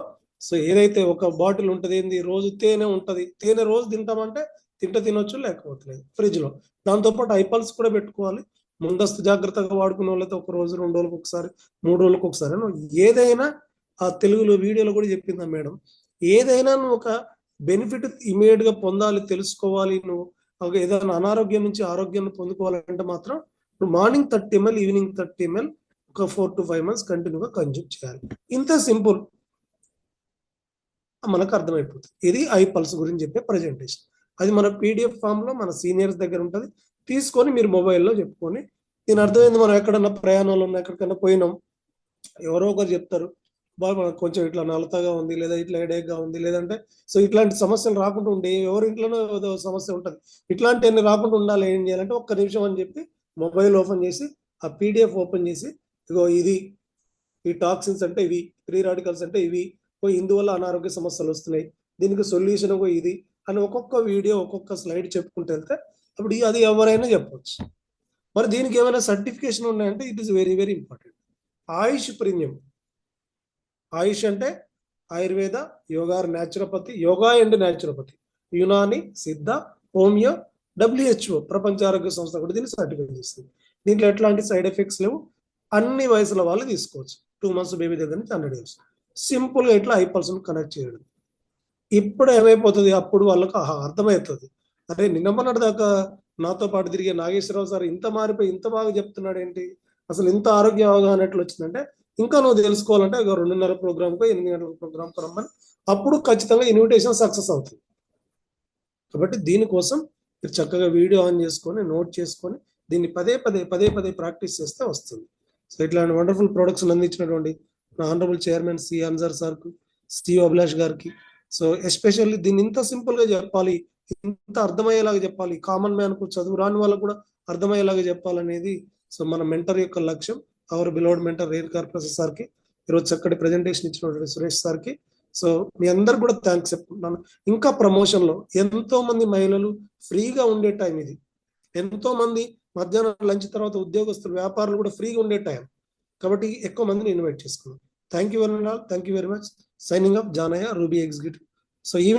సో ఏదైతే ఒక బాటిల్ ఉంటుంది, ఏంది రోజు తేనె ఉంటుంది. తేనె రోజు తింటామంటే తినొచ్చు, లేకపోతే లేదు ఫ్రిడ్జ్లో. దాంతోపాటు ఐపాల్స్ కూడా పెట్టుకోవాలి. ముందస్తు జాగ్రత్తగా వాడుకునే వాళ్ళైతే ఒక రోజు, 2 రోజులకు ఒకసారి, 3 రోజులకు ఒకసారి. ఏదైనా ఆ తెలుగులో వీడియోలో కూడా చెప్పిందా మేడం, ఏదైనా నువ్వు ఒక బెనిఫిట్ ఇమీడియట్ గా పొందాలి, తెలుసుకోవాలి, నువ్వు ఏదైనా అనారోగ్యం నుంచి ఆరోగ్యాన్ని పొందుకోవాలంటే మాత్రం ఇప్పుడు మార్నింగ్ 30 ml, ఈవినింగ్ 30 ml ఒక 4 to 5 months కంటిన్యూగా కన్జ్యూమ్ చేయాలి. ఇంత సింపుల్, మనకు అర్థమైపోతుంది. ఇది ఐపల్స్ గురించి చెప్పే ప్రజెంటేషన్. అది మన పీడిఎఫ్ ఫామ్ లో మన సీనియర్స్ దగ్గర ఉంటుంది. తీసుకొని మీరు మొబైల్లో చెప్పుకొని, దీని అర్థమైంది. మనం ఎక్కడన్నా ప్రయాణంలో ఉన్నా, ఎక్కడికన్నా పోయినాం, ఎవరో ఒకరు చెప్తారు, బాగా మనకు కొంచెం ఇట్లా నలతగా ఉంది, లేదా ఇట్లా హెడేక్గా ఉంది, లేదంటే సో ఇట్లాంటి సమస్యలు రాకుండా ఉండే, ఎవరి ఇంట్లోనో ఏదో సమస్య ఉంటుంది, ఇట్లాంటివన్నీ రాకుండా ఉండాలి. ఏం చేయాలంటే 1 నిమిషం అని చెప్పి మొబైల్ ఓపెన్ చేసి ఆ పీడిఎఫ్ ఓపెన్ చేసి, ఇగో ఇది ఈ టాక్సిన్స్ అంటే ఇవి, ఫ్రీ రాడికల్స్ అంటే ఇవి, ఇందువల్ల అనారోగ్య సమస్యలు వస్తున్నాయి, దీనికి సొల్యూషన్ ఇది అని ఒక్కొక్క వీడియో, ఒక్కొక్క స్లైడ్ చెప్పుకుంటూ వెళ్తే అప్పుడు అది ఎవరైనా చెప్పవచ్చు. మరి దీనికి ఏమైనా సర్టిఫికేషన్ ఉన్నాయంటే it is very very important. AYUSH premium. AYUSH అంటే Ayurveda, yoga, naturopathy, yoga and naturopathy, Unani, Siddha, homeo, WHO ప్రపంచ ఆరోగ్య సంస్థ కూడా దీన్ని సర్టిఫికేట్ చేస్తుంది. దీంట్లో ఎట్లాంటి సైడ్ ఎఫెక్ట్స్ లేవు. అన్ని వయసుల వాళ్ళు తీసుకోవచ్చు. 2 months బేబీ దగ్గర నుంచి 100 years. సింపుల్గా ఇట్లా ఐపల్స్ కనెక్ట్ చేయడం. ఇప్పుడు ఏమైపోతుంది, అప్పుడు వాళ్ళకు అర్థమవుతుంది, అరే నిన్న మొన్నటి దాకా నాతో పాటు తిరిగే నాగేశ్వరరావు సార్ ఇంత మారిపోయి ఇంత బాగా చెప్తున్నాడు ఏంటి, అసలు ఇంత ఆరోగ్య అవగాహన ఎట్లా వచ్చిందంటే, ఇంకా నువ్వు తెలుసుకోవాలంటే 2:30 ప్రోగ్రామ్కో 8 గంటల ప్రోగ్రామ్కో రమ్మని, అప్పుడు ఖచ్చితంగా ఇన్విటేషన్ సక్సెస్ అవుతుంది. కాబట్టి దీనికోసం మీరు చక్కగా వీడియో ఆన్ చేసుకొని, నోట్ చేసుకొని, దీన్ని పదే పదే ప్రాక్టీస్ చేస్తే వస్తుంది. సో ఇట్లాంటి వండర్ఫుల్ ప్రొడక్ట్స్ అందించినటువంటి నా ఆనరబుల్ చైర్మన్ సి అన్సర్ సార్కు, సి అభిలాష్ గారికి, సో ఎస్పెషల్లీ దీన్ని ఇంత సింపుల్ గా చెప్పాలి, ఇంత అర్థమయ్యేలాగా చెప్పాలి, కామన్ మ్యాన్ కు, చదువు రాని వాళ్ళకు కూడా అర్థమయ్యేలాగా చెప్పాలనేది సో మన మెంటర్ యొక్క లక్ష్యం. Our beloved mentor Renuka Prasad సార్కి, ఈరోజు చక్కటి ప్రెజెంటేషన్ ఇచ్చినటువంటి సురేష్ సార్కి, సో మీ అందరు కూడా థ్యాంక్స్ చెప్తున్నాను. ఇంకా ప్రమోషన్ లో ఎంతో మంది మహిళలు ఫ్రీగా ఉండే టైం ఇది. ఎంతో మంది మధ్యాహ్నం లంచ్ తర్వాత ఉద్యోగస్తులు, వ్యాపారులు కూడా ఫ్రీగా ఉండే టైం. కాబట్టి ఎక్కువ మందిని ఇన్వైట్ చేసుకున్నాం. Thank you very much. Signing off Janaiah, Ruby executive. So ఈ